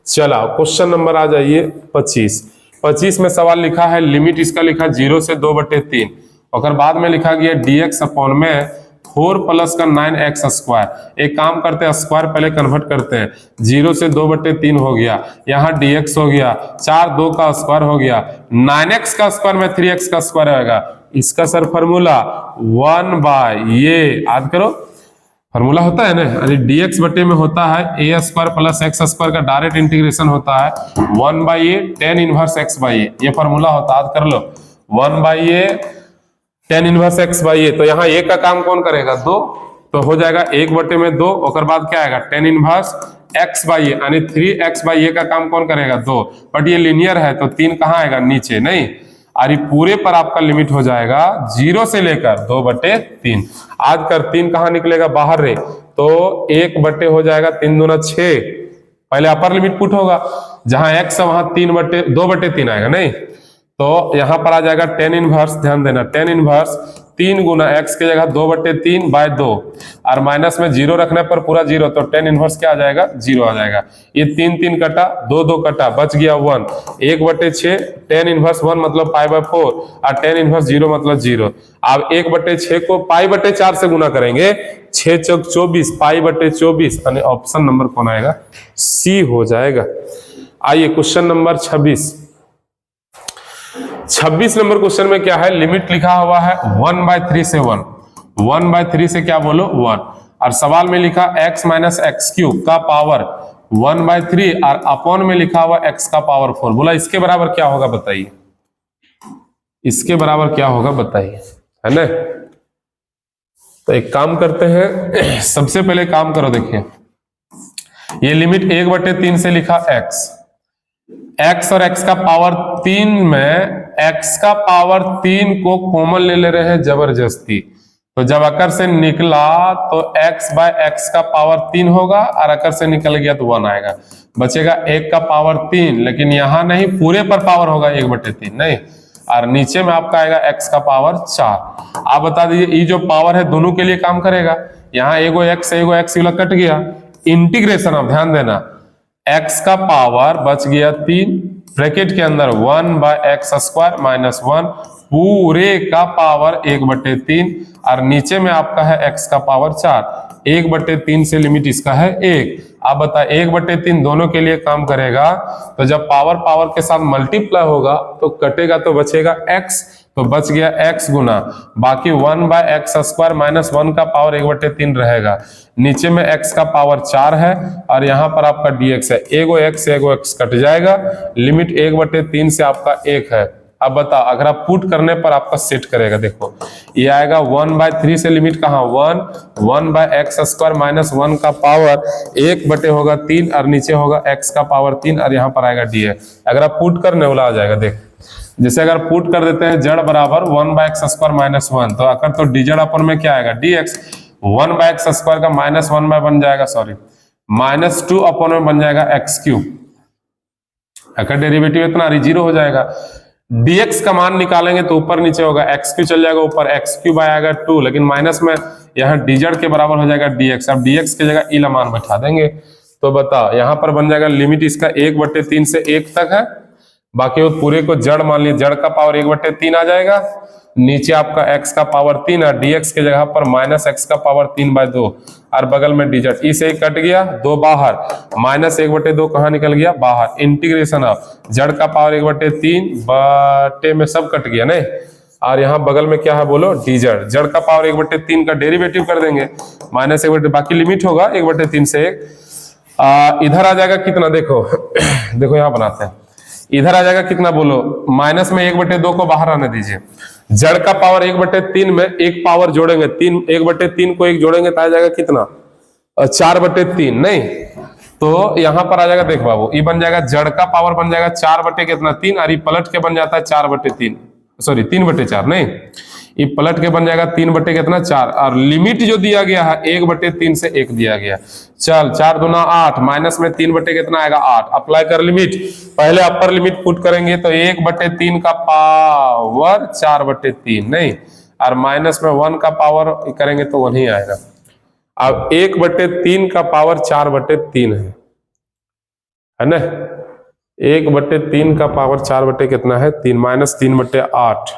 चला क्वेश्चन नंबर आ जाइए 25 में सवाल लिखा है लिमिट इसका लिखा 0 से 2/3 और बाद में लिखा गया dx अपॉन में 4 प्लस का 9x स्क्वायर। एक काम करते हैं, स्क्वायर पहले कन्वर्ट करते हैं। 0 से 2/3 हो गया, यहाँ dx हो गया, 4 2 का स्क्वायर हो गया, 9x का स्क्वायर में 3x का स्क्वायर आएगा। इसका सर फॉर्मूला 1 बाय ये याद करो, फॉर्मूला होता है ना, अरे dx बटे में होता है a square plus x square का डायरेक्ट इंटीग्रेशन होता है 1 by a tan inverse x by a, ये फॉर्मूला होता है, याद कर लो 1 by a tan inverse x by a. तो यहाँ a का काम कौन करेगा 2, तो हो जाएगा 1 बटे में 2, और बाद क्या आएगा tan इनवर्स x बाई ए, यानी 3x बाई ए का काम कौन करेगा 2, बट ये लीनियर है तो 3 कहाँ आएगा नीचे, नहीं, और पूरे पर आपका लिमिट हो जाएगा 0 से लेकर 2/3। आज कर 3 कहाँ निकलेगा बाहर रे, तो 1 बटे हो जाएगा 3 दूना 6, पहले अपर लिमिट पुट होगा, जहां x है वहां 2/3 आएगा, नहीं, तो यहां पर आ जाएगा tan इनवर्स, ध्यान देना tan इनवर्स 3 गुना x की जगह 2/3 बाय 2, और माइनस में 0 रखने पर पूरा 0, तो tan इनवर्स क्या आ जाएगा 0 आ जाएगा। ये 3 3 कटा, 2 2 कटा, बच गया 1, 1/6 tan इनवर्स 1 मतलब π/4, और tan इनवर्स 0 मतलब 0। अब 1/6 को π/4 से गुना करेंगे, 6 चौक 24, π/24, यानी ऑप्शन नंबर कौन आएगा, सी हो जाएगा। आइए क्वेश्चन नंबर 26 नंबर क्वेश्चन में क्या है, लिमिट लिखा हुआ है 1/3 से 1/3 से क्या बोलो 1, और सवाल में लिखा x माइनस एक्स क्यूब का पावर 1/3, और अपॉन में लिखा हुआ x का पावर 4। बोला इसके बराबर क्या होगा बताइए, इसके बराबर क्या होगा बताइए, है ना। तो एक काम करते हैं, सबसे पहले काम करो, देखिए ये लिमिट 1/3 से लिखा x और x का पावर 3 में x का पावर 3 को कॉमन ले रहे हैं जबरदस्ती, तो जब अकर से निकला तो x बाय x का पावर 3 होगा, और अकर से निकल गया तो 1 आएगा, बचेगा 1 का पावर 3, लेकिन यहां नहीं, पूरे पर पावर होगा 1/3, नहीं, और नीचे में आपका आएगा x का पावर 4। आप बता दीजिए ये जो पावर है दोनों के लिए काम करेगा, यहाँ एगो x वाला कट गया, इंटीग्रेशन, अब ध्यान देना, x का पावर बच गया 3, ब्रैकेट के अंदर 1 बाय एक्स स्क्वायर माइनस 1, पूरे का पावर 1/3, और नीचे में आपका है x का पावर 4, 1/3 से लिमिट इसका है 1। आप बता 1/3 दोनों के लिए काम करेगा, तो जब पावर पावर के साथ मल्टीप्लाई होगा तो कटेगा तो बचेगा x, तो बच गया x गुना, बाकी 1 बाय एक्स स्क्वायर माइनस 1 का पावर 1/3 रहेगा, नीचे में x का पावर 4 है, और यहाँ पर आपका dx है, एगो x कट जाएगा, लिमिट 1/3 से आपका 1 है। अब बता अगर आप पुट करने पर आपका सेट करेगा, देखो ये आएगा 1/3 से लिमिट कहाँ 1 बाय एक्स स्क्वायर माइनस 1 का पावर 1/3, और नीचे होगा x का पावर 3, और यहाँ पर आएगा dx। अगर आप पुट करने वाला आ जाएगा, देख जैसे अगर पुट कर देते हैं जड़ बराबर 1 बाय एक्स स्क्वायर माइनस 1, तो अगर तो डी जड़ अपन में क्या आएगा dx, 1 बाय एक्स स्क्वायर का माइनस 1 बाय बन जाएगा, सॉरी -2 अपन में बन जाएगा एक्स क्यूब, अगर डेरिवेटिव इतना 0 हो जाएगा। dx का मान निकालेंगे तो ऊपर नीचे होगा, एक्स क्यू चल जाएगा ऊपर, एक्स क्यूब आएगा 2, लेकिन माइनस में यहाँ डी जड़ के बराबर हो जाएगा dx, अब dx की जगह इला मान बैठा देंगे, तो बताओ यहाँ पर बन जाएगा लिमिट इसका 1/3 से 1 तक है, बाकी वो पूरे को जड़ मान लीजिए, जड़ का पावर 1/3 आ जाएगा, नीचे आपका x का पावर 3 है, dx के जगह पर माइनस x का पावर 3/2, और बगल में डी जड़, इसे एक कट गया, 2 बाहर, -1/2 कहाँ निकल गया बाहर, इंटीग्रेशन ऑफ जड़ का पावर 1/3 बटे में सब कट गया नहीं, और यहाँ बगल में क्या है बोलो डी जड़ का पावर 1/3 का डेरिवेटिव कर देंगे, -1/, बाकी लिमिट होगा 1/3 से 1, इधर आ जाएगा कितना, देखो देखो यहाँ बनाते हैं, इधर आ जाएगा कितना बोलो, माइनस में 1/2 को बाहर आने दीजिए, जड़ का पावर 1/3 में एक पावर जोड़ेंगे, 1/3 को एक जोड़ेंगे तो आ जाएगा कितना 4/3, नहीं, तो यहां पर आ जाएगा, देख बाबू ये बन जाएगा, जड़ का पावर बन जाएगा 4/3, और ये पलट के बन जाता है 4/3, सॉरी 3/4, नहीं ये पलट के बन जाएगा 3/4, और लिमिट जो दिया गया है 1/3 से 1 दिया गया, चल 4 दूना 8, माइनस में 3/कितना आएगा 8, अप्लाई कर लिमिट, पहले अपर लिमिट पुट करेंगे तो 1/3 का पावर 4/3, नहीं, और माइनस में 1 का पावर करेंगे तो 1 ही आएगा। अब 1/3 का पावर 4/3 है ना, 1/3 का पावर 4 कितना है 3, -3/8,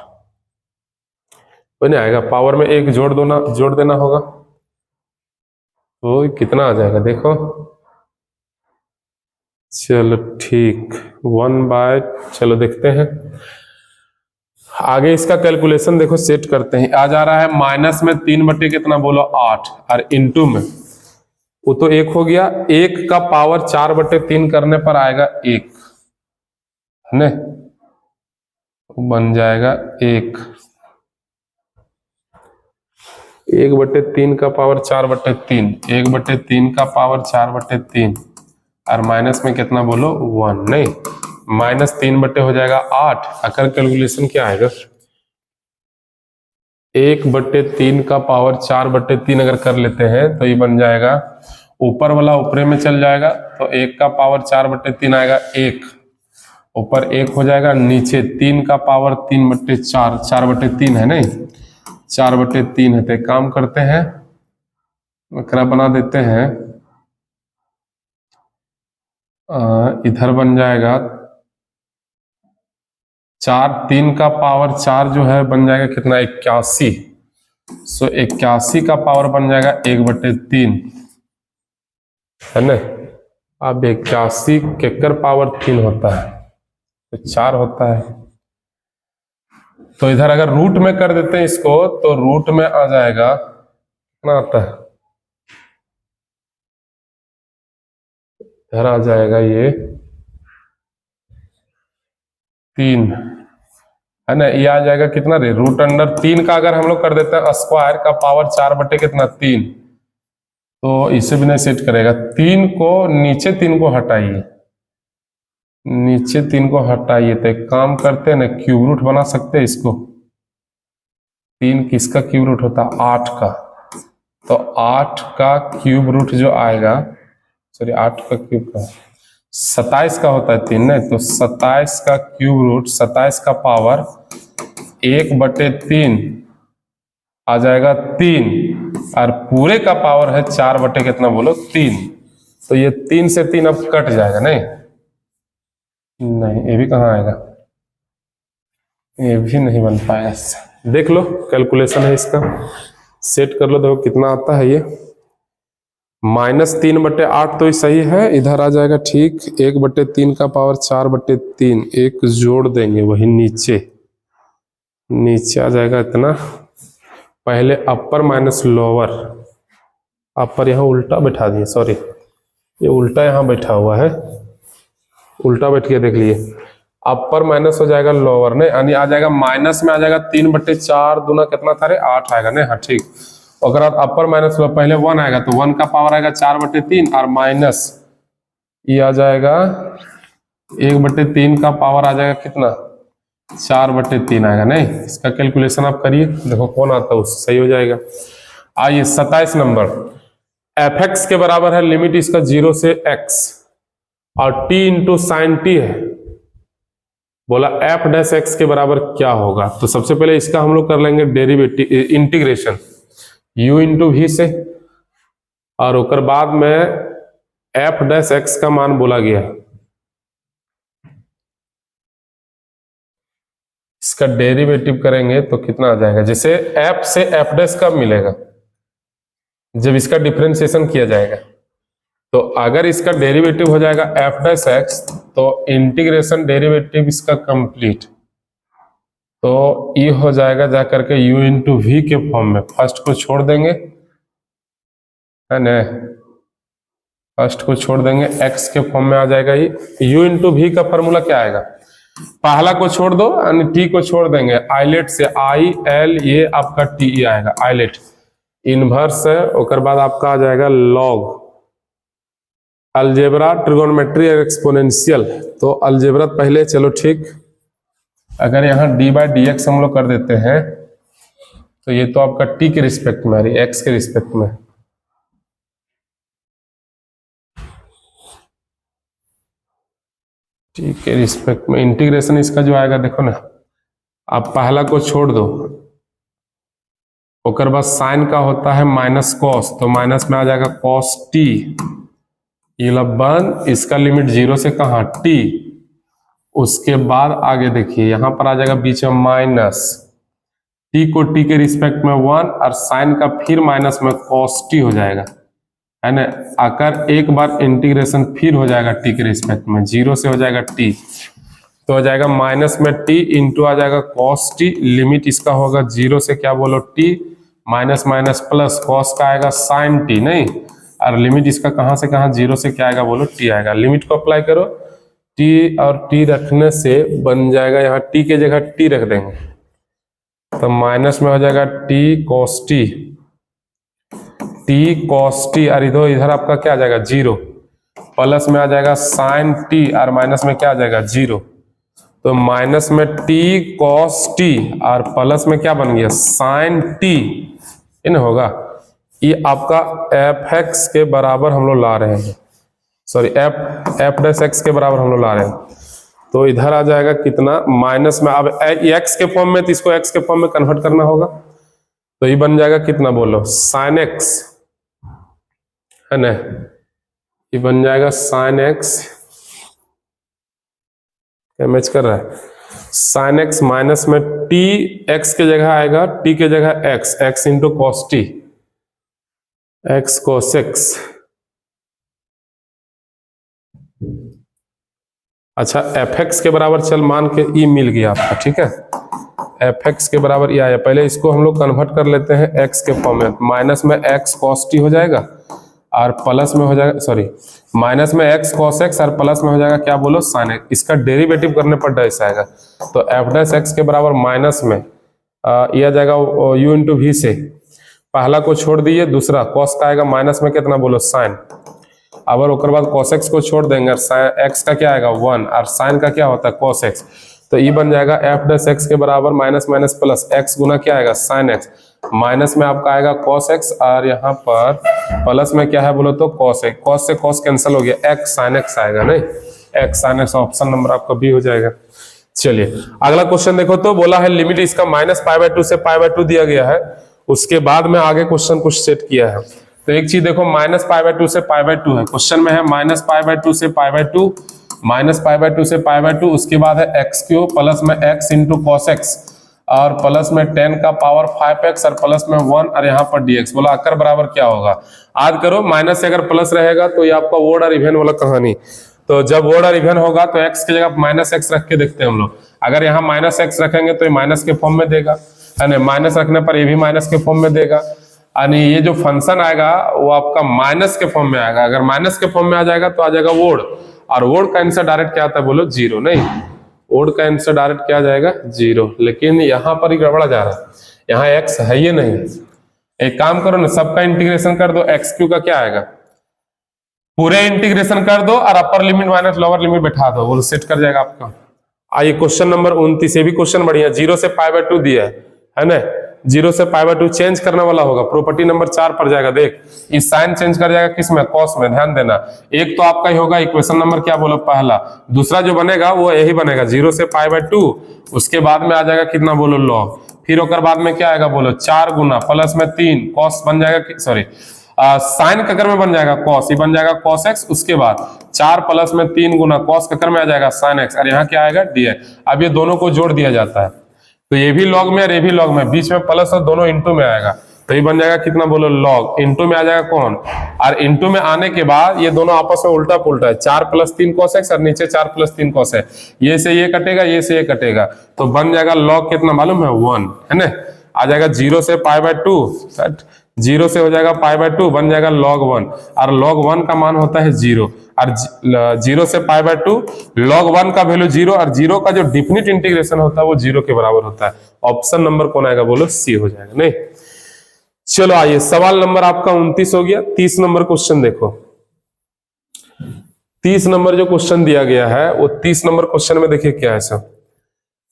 कोई नहीं आएगा, पावर में एक जोड़ देना होगा, तो कितना आ जाएगा देखो। चलो ठीक, 1/, चलो देखते हैं आगे इसका कैलकुलेशन। देखो सेट करते हैं, आ जा रहा है माइनस में 3 बटे कितना बोलो 8, और इनटू में वो तो 1 हो गया, 1 का पावर 4/3 करने पर आएगा 1, है ना, बन जाएगा 1/3 का पावर 4/3, 1/3 का पावर 4/3, और माइनस में कितना बोलो 1, नहीं -3 बटे हो जाएगा 8। अकर कैलकुलेशन क्या आएगा, 1/3 का पावर 4/3 अगर कर लेते हैं तो ये बन जाएगा, ऊपर वाला ऊपरे में चल जाएगा, तो 1 का पावर 4/3 आएगा 1, ऊपर 1 हो जाएगा, नीचे 3 का पावर 3/4, 4/3 है नहीं, 4/3 है। तो एक काम करते हैं, एकरा बना देते हैं, इधर बन जाएगा 3 का पावर 4 जो है बन जाएगा कितना 81, सो 81 का पावर बन जाएगा 1/3, है ना। अब 81 केकर पावर 3 होता है, तो 4 होता है। तो इधर अगर रूट में कर देते हैं इसको, तो रूट में आ जाएगा कितना आता है, इधर आ जाएगा ये 3, है ना, ये आ जाएगा कितना रे, √3 का अगर हम लोग कर देते हैं स्क्वायर का पावर 4 बटे कितना 3, तो इसे भी नहीं सेट करेगा। 3 को नीचे 3 को हटाइए, नीचे 3 को हटाइए, तो एक काम करते हैं ना, क्यूब रूट बना सकते हैं इसको। 3 किसका क्यूब रूट होता है 8 का, तो 8 का क्यूब रूट जो आएगा, सॉरी 8 का क्यूब का 27 का होता है 3 नहीं, तो 27 का क्यूब रूट 27 का पावर 1/3 आ जाएगा 3, और पूरे का पावर है 4 बटे कितना बोलो 3, तो ये 3 से 3 अब कट जाएगा, नहीं ये भी कहाँ आएगा, ये भी नहीं बन पाएगा। देख लो कैलकुलेशन है इसका, सेट कर लो, देखो कितना आता है ये, -3/8 तो सही है, इधर आ जाएगा ठीक, 1/3 का पावर 4/3, एक जोड़ देंगे वही नीचे आ जाएगा इतना, पहले अपर माइनस लोअर, अपर यहाँ उल्टा बैठा दिए, सॉरी ये उल्टा यहाँ बैठा हुआ है, उल्टा बैठ के देख लिए, अपर माइनस हो जाएगा लोअर, नहीं यानी आ जाएगा माइनस में आ जाएगा 3/4 दूना कितना था रे 8 आएगा, नहीं हाँ ठीक, अगर अपर माइनस पहले 1 आएगा, तो 1 का पावर आएगा 4/3, और माइनस ये आ जाएगा 1/3 का पावर आ जाएगा कितना 4/3 आएगा, नहीं इसका कैलकुलेशन आप करिए, देखो कौन आता है उससे सही हो जाएगा। आइए 27 नंबर, f(x) के बराबर है, लिमिट इसका 0 से x, और t × sin t है, बोला f'(x) के बराबर क्या होगा। तो सबसे पहले इसका हम लोग कर लेंगे डेरिवेटिव इंटीग्रेशन u × v से, और उसके बाद में f'(x) का मान बोला गया, इसका डेरिवेटिव करेंगे तो कितना आ जाएगा, जैसे f से f' कब मिलेगा, जब इसका डिफरेंशिएशन किया जाएगा, तो अगर इसका डेरिवेटिव हो जाएगा f'(x), तो इंटीग्रेशन डेरिवेटिव इसका कंप्लीट, तो ये हो जाएगा जा करके u × v के फॉर्म में, फर्स्ट को छोड़ देंगे, है ना, फर्स्ट को छोड़ देंगे, x के फॉर्म में आ जाएगा ये, u × v का फॉर्मूला क्या आएगा, पहला को छोड़ दो यानी t को छोड़ देंगे, आइलेट से IL, ये आपका TE आएगा, आइलेट इनवर्स है, उसके बाद आपका आ जाएगा लॉग, अलजेब्रा, ट्रिगोनोमेट्री और एक्सपोनेंशियल, तो अलजेब्रा पहले, चलो ठीक, अगर यहाँ d/dx हम लोग कर देते हैं, तो ये तो आपका t के रिस्पेक्ट में आ रही है, x के रिस्पेक्ट में, t के रिस्पेक्ट में इंटीग्रेशन इसका जो आएगा देखो ना, आप पहला को छोड़ दो, उसके बाद साइन का होता है माइनस कॉस, तो माइनस में आ जाएगा कॉस t, ये 1, इसका लिमिट 0 से कहाँ t, उसके बाद आगे देखिए यहाँ पर आ जाएगा बीच में माइनस, टी को टी के रिस्पेक्ट में 1 और साइन का फिर माइनस में cos t हो जाएगा, है ना। आकर एक बार इंटीग्रेशन फिर हो जाएगा टी के रिस्पेक्ट में, 0 से हो जाएगा टी, तो हो जाएगा माइनस में टी इंटू आ जाएगा cos t, लिमिट इसका होगा 0 से क्या बोलो t, minus minus plus cos का आएगा sin t, नहीं, और लिमिट इसका कहां से कहां, 0 से क्या आएगा बोलो t आएगा। लिमिट को अप्लाई करो, t और t रखने से बन जाएगा, यहाँ t के जगह t रख देंगे तो माइनस में हो जाएगा t cos t और इधर आपका क्या आ जाएगा 0, प्लस में आ जाएगा sin t और माइनस में क्या आ जाएगा 0, तो माइनस में t cos t और प्लस में क्या बन गया sin t, इन होगा। ये आपका fx के बराबर हम लोग ला रहे हैं, सॉरी f डैश x के बराबर हम लोग ला रहे हैं, तो इधर आ जाएगा कितना माइनस में, अब x के फॉर्म में तो इसको x के फॉर्म में कन्वर्ट करना होगा, तो ये बन जाएगा कितना बोलो sin x, है ना, ये बन जाएगा sin x, क्या मैच कर रहा है, sin x माइनस में t, x के जगह आएगा t के जगह x into cos t, x cos x। अच्छा fx के बराबर चल मान के e मिल गया आपका, ठीक है, fx के बराबर ये आया। पहले इसको हम लोग कन्वर्ट कर लेते हैं x के फॉर्म में, माइनस में x cos t हो जाएगा और प्लस में हो जाएगा, सॉरी माइनस में x cos x और प्लस में हो जाएगा क्या बोलो sin x, इसका डेरिवेटिव करने पर डैश आएगा, तो f डैश x के बराबर माइनस में ये आ जाएगा u इंटू v से, पहला को छोड़ दिए, दूसरा cos का आएगा माइनस में कितना बोलो sin, अब और बाद cos x को छोड़ देंगे और x का क्या आएगा 1 और sin का क्या होता है cos x, तो ये बन जाएगा f डैश x के बराबर माइनस माइनस प्लस x गुना क्या आएगा sin x, माइनस में आपका आएगा cos x और यहाँ पर प्लस में क्या है बोलो तो cos x, cos से cos कैंसिल हो गया, x sin x आएगा, नहीं x sin x, option number आपका बी हो जाएगा। चलिए अगला क्वेश्चन देखो, तो बोला है लिमिट इसका -π/2 से π/2 दिया गया है, उसके बाद में आगे क्वेश्चन कुछ सेट किया है, तो एक चीज देखो -π/2 से π/2 है, क्वेश्चन में है -π/2 से π/2, -π/2 से π/2, उसके बाद है x³ प्लस में x इंटू cos x और प्लस में 10 का पावर 5x और प्लस में 1 और यहाँ पर dx, बोला आकर बराबर क्या होगा, याद करो माइनस से अगर प्लस रहेगा तो ये आपका ओड और इवन वाला कहानी, तो जब ओड और इवन होगा तो x की जगह -x रख के देखते हैं हम लोग, अगर यहाँ -x रखेंगे तो ये माइनस के फॉर्म में देगा, यानी माइनस रखने पर ये भी माइनस के फॉर्म में देगा, यानी ये जो फंक्शन आएगा वो आपका माइनस के फॉर्म में आएगा, अगर माइनस के फॉर्म में आ जाएगा तो आ जाएगा वोड, और वोड का आंसर डायरेक्ट क्या आता है बोलो 0, नहीं वोड का आंसर डायरेक्ट क्या आ जाएगा 0, लेकिन यहाँ पर ही गड़बड़ा जा रहा है, यहाँ x है ये नहीं, एक काम करो ना सबका इंटीग्रेशन कर दो, x³ का क्या आएगा पूरे इंटीग्रेशन कर दो और upper limit minus lower limit बैठा दो, वो सेट कर जाएगा आपका। आइए क्वेश्चन नंबर 29, ये भी क्वेश्चन बढ़िया, 0 से π/2 दिया है ना, 0 से π/2 चेंज करने वाला होगा, प्रॉपर्टी नंबर 4 पर जाएगा, देख इस साइन चेंज कर जाएगा किस में कॉस में, ध्यान देना, एक तो आपका ही होगा इक्वेशन नंबर क्या बोलो पहला, दूसरा जो बनेगा वो यही बनेगा 0 से π/2, उसके बाद में आ जाएगा कितना बोलो लॉग, फिर ओकर बाद में क्या आएगा बोलो 4 गुना प्लस में 3 कॉस बन जाएगा, सॉरी साइन ककर में बन जाएगा कॉस, ये बन जाएगा कॉस एक्स, उसके बाद 4 प्लस में 3 गुना कॉस ककर में आ जाएगा साइन एक्स, और यहाँ क्या आएगा dx, अब ये दोनों को जोड़ दिया जाता है, तो ये भी लॉग में और ये भी लॉग में, बीच में प्लस और दोनों इंटू में आएगा, तो ये बन जाएगा कितना बोलो लॉग, इंटू में आ जाएगा कौन, और इंटू में आने के बाद ये दोनों आपस में उल्टा पुल्टा है, 4 + 3 cos x और नीचे 4 + 3 cos है, ये से ये कटेगा ये से ये कटेगा, तो बन जाएगा लॉग कितना मालूम है 1, है ना, आ जाएगा 0 से π/2, 0 से हो जाएगा π/2 बन जाएगा log 1, और log 1 का मान होता है 0, और 0 से π/2 log 1 का वैल्यू 0, और 0 का जो डिफिनिट इंटीग्रेशन होता है वो 0 के बराबर होता है, ऑप्शन नंबर कौन आएगा बोलो सी हो जाएगा, नहीं। चलो आइए सवाल नंबर आपका 29 हो गया, 30 नंबर क्वेश्चन देखो, 30 नंबर जो क्वेश्चन दिया गया है वो 30 नंबर क्वेश्चन में देखिए क्या है सब,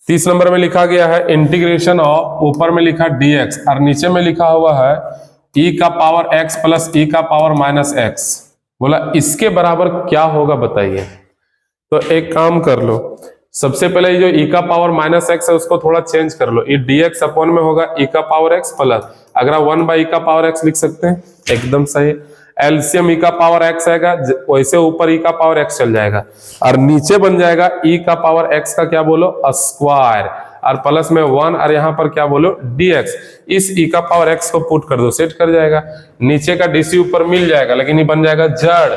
30 नंबर में लिखा गया है इंटीग्रेशन ऑफ, ऊपर में लिखा dx और नीचे में लिखा हुआ है e का पावर x प्लस e का पावर -x, बोला इसके बराबर क्या होगा बताइए, तो एक काम कर लो, सबसे पहले जो e का पावर -x है उसको थोड़ा चेंज कर लो, ये dx अपॉन में होगा e का पावर x प्लस, अगर 1/e का पावर x लिख सकते हैं, एकदम सही, एलसीएम e का पावर x आएगा, वैसे ऊपर e का पावर x चल जाएगा, और नीचे बन जाएगा e का पावर x का क्या बोलो स्क्वायर, और प्लस में 1 और यहाँ पर क्या बोलो dx, इस e का पावर x को पुट कर दो, सेट कर जाएगा। नीचे का dc ऊपर मिल जाएगा लेकिन ये बन जाएगा जड़,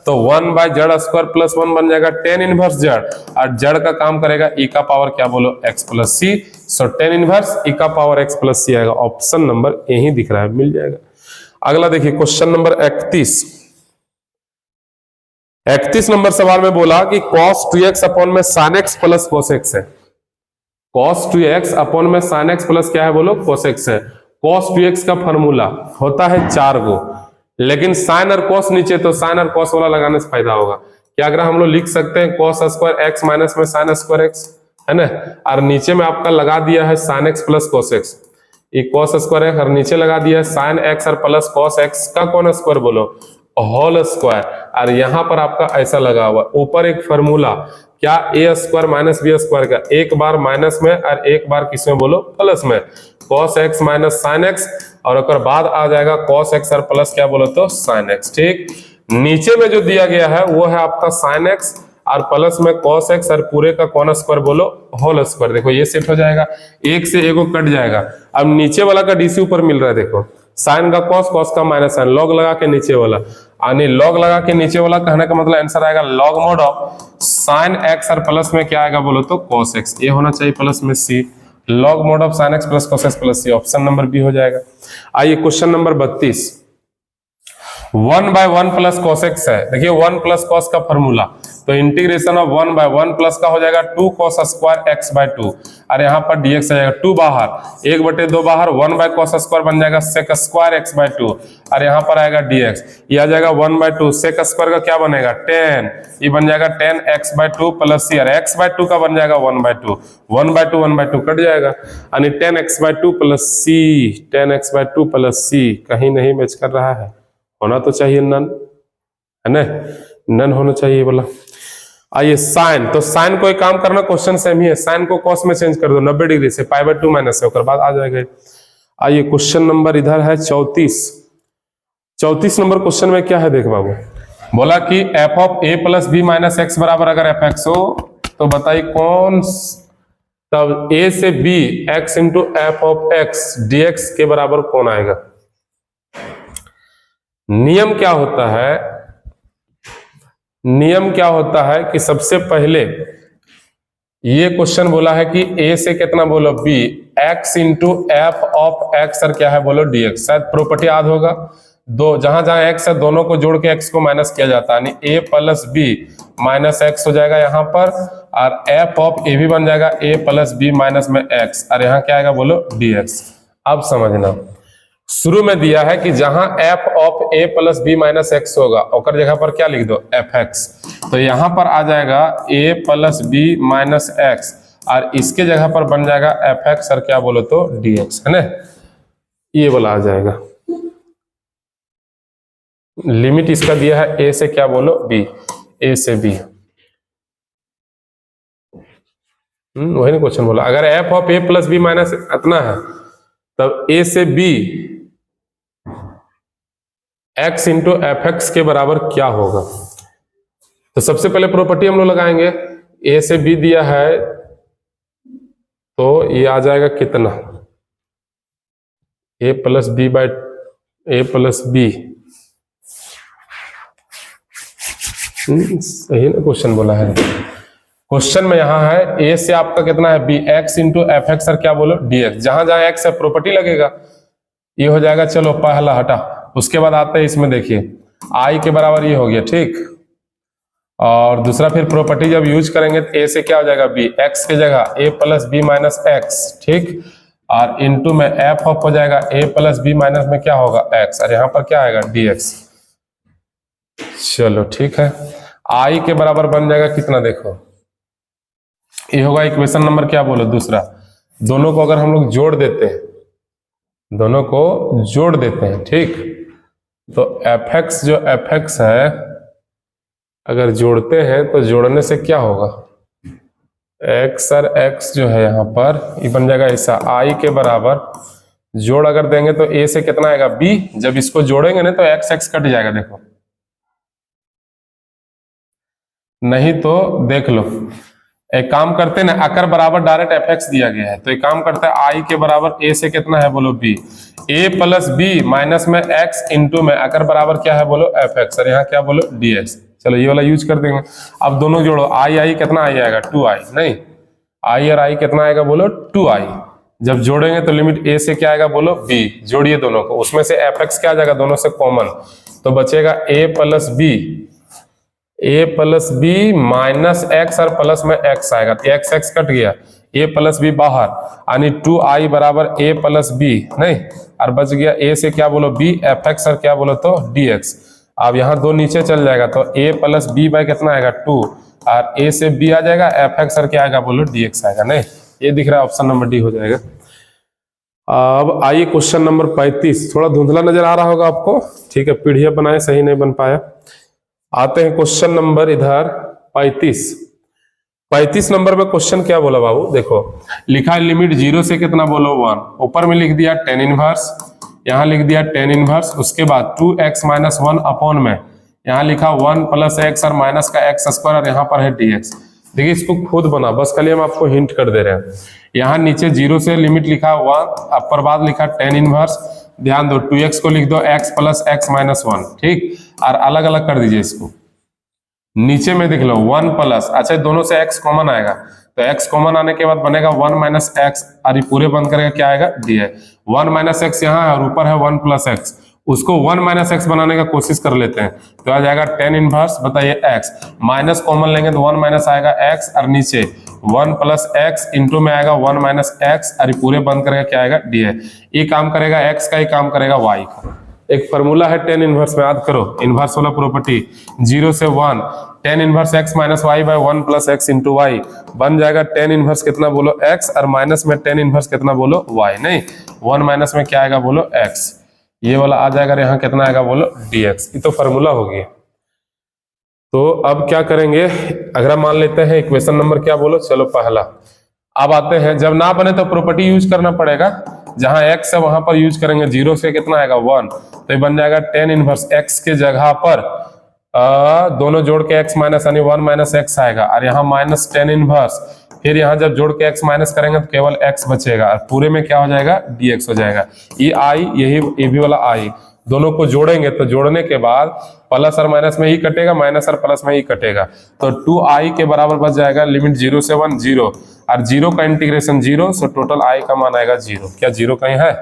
तो 1 बाय जड़ स्क्वायर प्लस 1 बन जाएगा tan इनवर्स जड़, और जड़ का काम करेगा e का पावर क्या बोलो x प्लस c, सो tan इनवर्स e का पावर x प्लस c आएगा। ऑप्शन नंबर यही दिख रहा है, मिल जाएगा। अगला देखिए क्वेश्चन नंबर 31 नंबर सवाल में बोला कि cos 2x अपॉन में sin x plus cos x है। cos 2x अपॉन में sin x प्लस क्या है बोलो cos x है। cos 2x का फॉर्मूला होता है 4 गो, लेकिन sin और cos नीचे, तो sin और cos वाला लगाने से फायदा होगा। क्या अगर हम लोग लिख सकते हैं cos स्क्वायर x माइनस में sin स्क्वायर x, है ना, और नीचे में आपका लगा दिया है sin x plus cos x, ये cos स्क्वायर है, और नीचे लगा दिया है sin x और प्लस cos x का कौन स्क्वायर बोलो होल स्क्वायर, और यहां पर आपका ऐसा लगा हुआ ऊपर एक फॉर्मूला क्या a square minus b square का, एक बार माइनस में और एक बार किसमें बोलो प्लस में, cos x minus sin x, और उसके बाद आ जाएगा cos x और प्लस क्या बोलो तो sin x। ठीक, नीचे में जो दिया गया है वो है आपका sin x और प्लस में cos x और पूरे का कौन स्क्वायर बोलो होल स्क्वायर। देखो ये सेट हो जाएगा, एक से एक को कट जाएगा। अब नीचे वाला का डीसी ऊपर मिल रहा है, देखो साइन का cos, cos का माइनस साइन, लॉग लगा के नीचे वाला, यानी लॉग लगा के नीचे वाला कहने का मतलब आंसर आएगा log mod of sine x और प्लस में क्या आएगा बोलो तो cos x, ये होना चाहिए प्लस में c, log mod of sine x plus cos x plus c, option number B हो जाएगा। आइए question number 32, 1 by 1 plus cos x है। देखिए 1 प्लस cos का फॉर्मूला, तो इंटीग्रेशन ऑफ 1 बाय 1 प्लस का हो जाएगा 2 cos स्क्वायर x बाय 2, और यहाँ पर dx आ जाएगा 2 बाहर, 1/2 बाहर, 1 बाय cos स्क्वायर बन जाएगा sec स्क्वायर x बाय 2, और यहाँ पर आएगा dx, ये आ जाएगा 1/2, sec स्क्वायर का क्या बनेगा 10, ये बन जाएगा 10x बाय 2 प्लस c, और x बाय 2 का बन जाएगा 1/2, 1/2 1/2 कट जाएगा, यानी 10x by 2 plus c, 10x by 2 plus c कहीं नहीं मैच कर रहा है, होना तो चाहिए नन, है ना, नन होना चाहिए बोला। आइए साइन, तो साइन को एक काम करना, क्वेश्चन सेम ही है, साइन को कॉस में चेंज कर दो 90 डिग्री से, π/2 माइनस है, उसके बाद आ जाएगा। आइए क्वेश्चन नंबर इधर है 34 नंबर क्वेश्चन में क्या है देख बाबू, बोला कि f of a plus b minus x बराबर अगर एफ एक्स हो तो बताइए कौन, तब ए से b x into f of x dx के बराबर कौन आएगा। नियम क्या होता है, नियम क्या होता है कि सबसे पहले ये क्वेश्चन बोला है कि a से कितना बोलो b, x into f of x और क्या है बोलो dx, शायद प्रॉपर्टी याद होगा, दो जहां जहां x है दोनों को जोड़ के x को माइनस किया जाता है, यानी a plus b minus x हो जाएगा यहाँ पर, और एफ ऑफ ए भी बन जाएगा a प्लस बी माइनस में x, और यहाँ क्या आएगा बोलो dx। अब समझना, शुरू में दिया है कि जहां f of a plus b minus x होगा और जगह पर क्या लिख दो एफ एक्स, तो यहां पर आ जाएगा a plus b minus x, और इसके जगह पर बन जाएगा एफ एक्स और क्या बोलो तो dx, है ना, ये वाला आ जाएगा। लिमिट इसका दिया है a से क्या बोलो b, a से b, वही ना क्वेश्चन बोला, अगर f of a plus b minus इतना है तब a से b x into f x के बराबर क्या होगा। तो सबसे पहले प्रॉपर्टी हम लोग लगाएंगे, a से b दिया है तो ये आ जाएगा कितना, a plus b by a plus b, सही ना क्वेश्चन बोला है, क्वेश्चन में यहां है a से आपका कितना है b, x into f x और क्या बोलो dx, जहां जहां x है प्रॉपर्टी लगेगा, ये हो जाएगा, चलो पहला हटा, उसके बाद आते हैं इसमें, देखिए i के बराबर ये हो गया, ठीक, और दूसरा फिर प्रॉपर्टी जब यूज करेंगे तो a से क्या हो जाएगा b, x के जगह a plus b minus x, ठीक, और इंटू में f ऑफ हो जाएगा a प्लस बी माइनस में क्या होगा x, और यहाँ पर क्या आएगा dx। चलो ठीक है, i के बराबर बन जाएगा कितना, देखो ये होगा इक्वेशन नंबर क्या बोलो दूसरा, दोनों को अगर हम लोग जोड़ देते हैं, दोनों को जोड़ देते हैं, ठीक, तो एफ एक्स जो एफ एक्स है अगर जोड़ते हैं तो जोड़ने से क्या होगा, एक्स और एक्स जो है यहाँ पर ये बन जाएगा ऐसा, आई के बराबर जोड़ अगर देंगे तो ए से कितना आएगा बी, जब इसको जोड़ेंगे ना तो एक्स एक्स कट जाएगा, देखो नहीं तो देख लो एक काम करते हैं ना, अकर बराबर डायरेक्ट एफ एक्स दिया गया है, तो एक काम करते हैं आई के बराबर ए से कितना है बोलो बी, ए प्लस बी माइनस में एक्स इंटू में अकर बराबर क्या है बोलो एफ एक्स, और यहाँ क्या बोलो डी एक्स। चलो ये वाला यूज कर देंगे। अब दोनों जोड़ो, आई आई कितना आई आएगा 2i, नहीं आई और आई कितना आएगा बोलो 2i। जब जोड़ेंगे तो लिमिट ए से क्या आएगा बोलो बी, जोड़िए दोनों को, उसमें से एफ एक्स क्या आ जाएगा दोनों से कॉमन, तो बचेगा ए प्लस बी माइनस एक्स और प्लस में एक्स आएगा, तो एक्स एक्स कट गया, ए प्लस बी बाहर, यानी 2i बराबर ए प्लस बी, नहीं और बच गया ए से क्या बोलो बी एफ एक्स और क्या बोलो तो डी एक्स। अब यहाँ दो नीचे चल जाएगा तो ए प्लस बी बाय कितना आएगा 2, और ए से बी आ जाएगा, एफ एक्स और क्या आएगा बोलो डी एक्स आएगा, नहीं ये दिख रहा है ऑप्शन नंबर डी हो जाएगा। अब आइए क्वेश्चन नंबर 35, थोड़ा धुंधला नजर आ रहा होगा आपको, ठीक है, पीडीएफ बनाए सही नहीं बन पाया। आते हैं क्वेश्चन नंबर इधर 35 नंबर में क्वेश्चन क्या बोला बाबू, देखो लिखा है लिमिट 0 से कितना बोलो 1, ऊपर में लिख दिया tan इनवर्स, यहाँ लिख दिया tan इनवर्स, उसके बाद 2x माइनस 1 अपॉन में यहाँ लिखा 1 प्लस एक्स और माइनस का एक्स स्क्वायर और यहाँ पर है dx। देखिए इसको खुद बना, बस खाली हम आपको हिंट कर दे रहे हैं। यहाँ नीचे 0 से लिमिट लिखा 1, अपर बाद लिखा tan इनवर्स, ध्यान दो 2x को लिख दो x प्लस एक्स माइनस 1, ठीक, और अलग अलग कर दीजिए इसको। नीचे में देख लो 1 प्लस, अच्छा दोनों से x कॉमन आएगा, तो x कॉमन आने के बाद बनेगा 1 माइनस एक्स, और ये पूरे बंद करेगा क्या आएगा डी है, 1 माइनस एक्स यहाँ है और ऊपर है 1 प्लस एक्स, उसको 1 माइनस एक्स बनाने का कोशिश कर लेते हैं, तो आ जाएगा tan इनवर्स, बताइए x, माइनस कॉमन लेंगे तो 1 माइनस आएगा x, और नीचे 1 प्लस एक्स इंटू में आएगा 1 माइनस एक्स, और पूरे बंद करेगा क्या आएगा डी है। ये काम करेगा x का, ये काम करेगा y का। एक फॉर्मूला है tan इनवर्स में, याद करो इनवर्स वाला प्रॉपर्टी, 0 से 1 tan inverse x minus y by 1 plus x into y, बन जाएगा tan इनवर्स कितना बोलो x, और माइनस में tan इनवर्स कितना बोलो y, नहीं 1 माइनस में क्या आएगा बोलो x, ये वाला आ जाएगा, यहाँ कितना आएगा बोलो dx। ये तो फॉर्मूला हो गया। तो अब क्या करेंगे, अगर मान लेते हैं इक्वेशन नंबर क्या बोलो, चलो पहला। अब आते हैं, जब ना बने तो प्रॉपर्टी यूज करना पड़ेगा, जहां x है वहां पर यूज करेंगे, 0 से कितना आएगा 1, तो ये बन जाएगा tan इनवर्स x के जगह पर दोनों जोड़ के x माइनस यानी 1 माइनस एक्स आएगा, और यहाँ माइनस tan इनवर्स, फिर यहाँ जब जोड़ के x माइनस करेंगे तो केवल x बचेगा, और पूरे में क्या हो जाएगा dx हो जाएगा। ये i, ये भी वाला i, दोनों को जोड़ेंगे तो जोड़ने के बाद प्लस और माइनस में ही कटेगा, माइनस और प्लस में ही कटेगा, तो 2i के बराबर बच जाएगा लिमिट 0 से 1 0, और 0 का इंटीग्रेशन 0, सो टोटल i का मान आएगा 0। क्या 0 कहीं है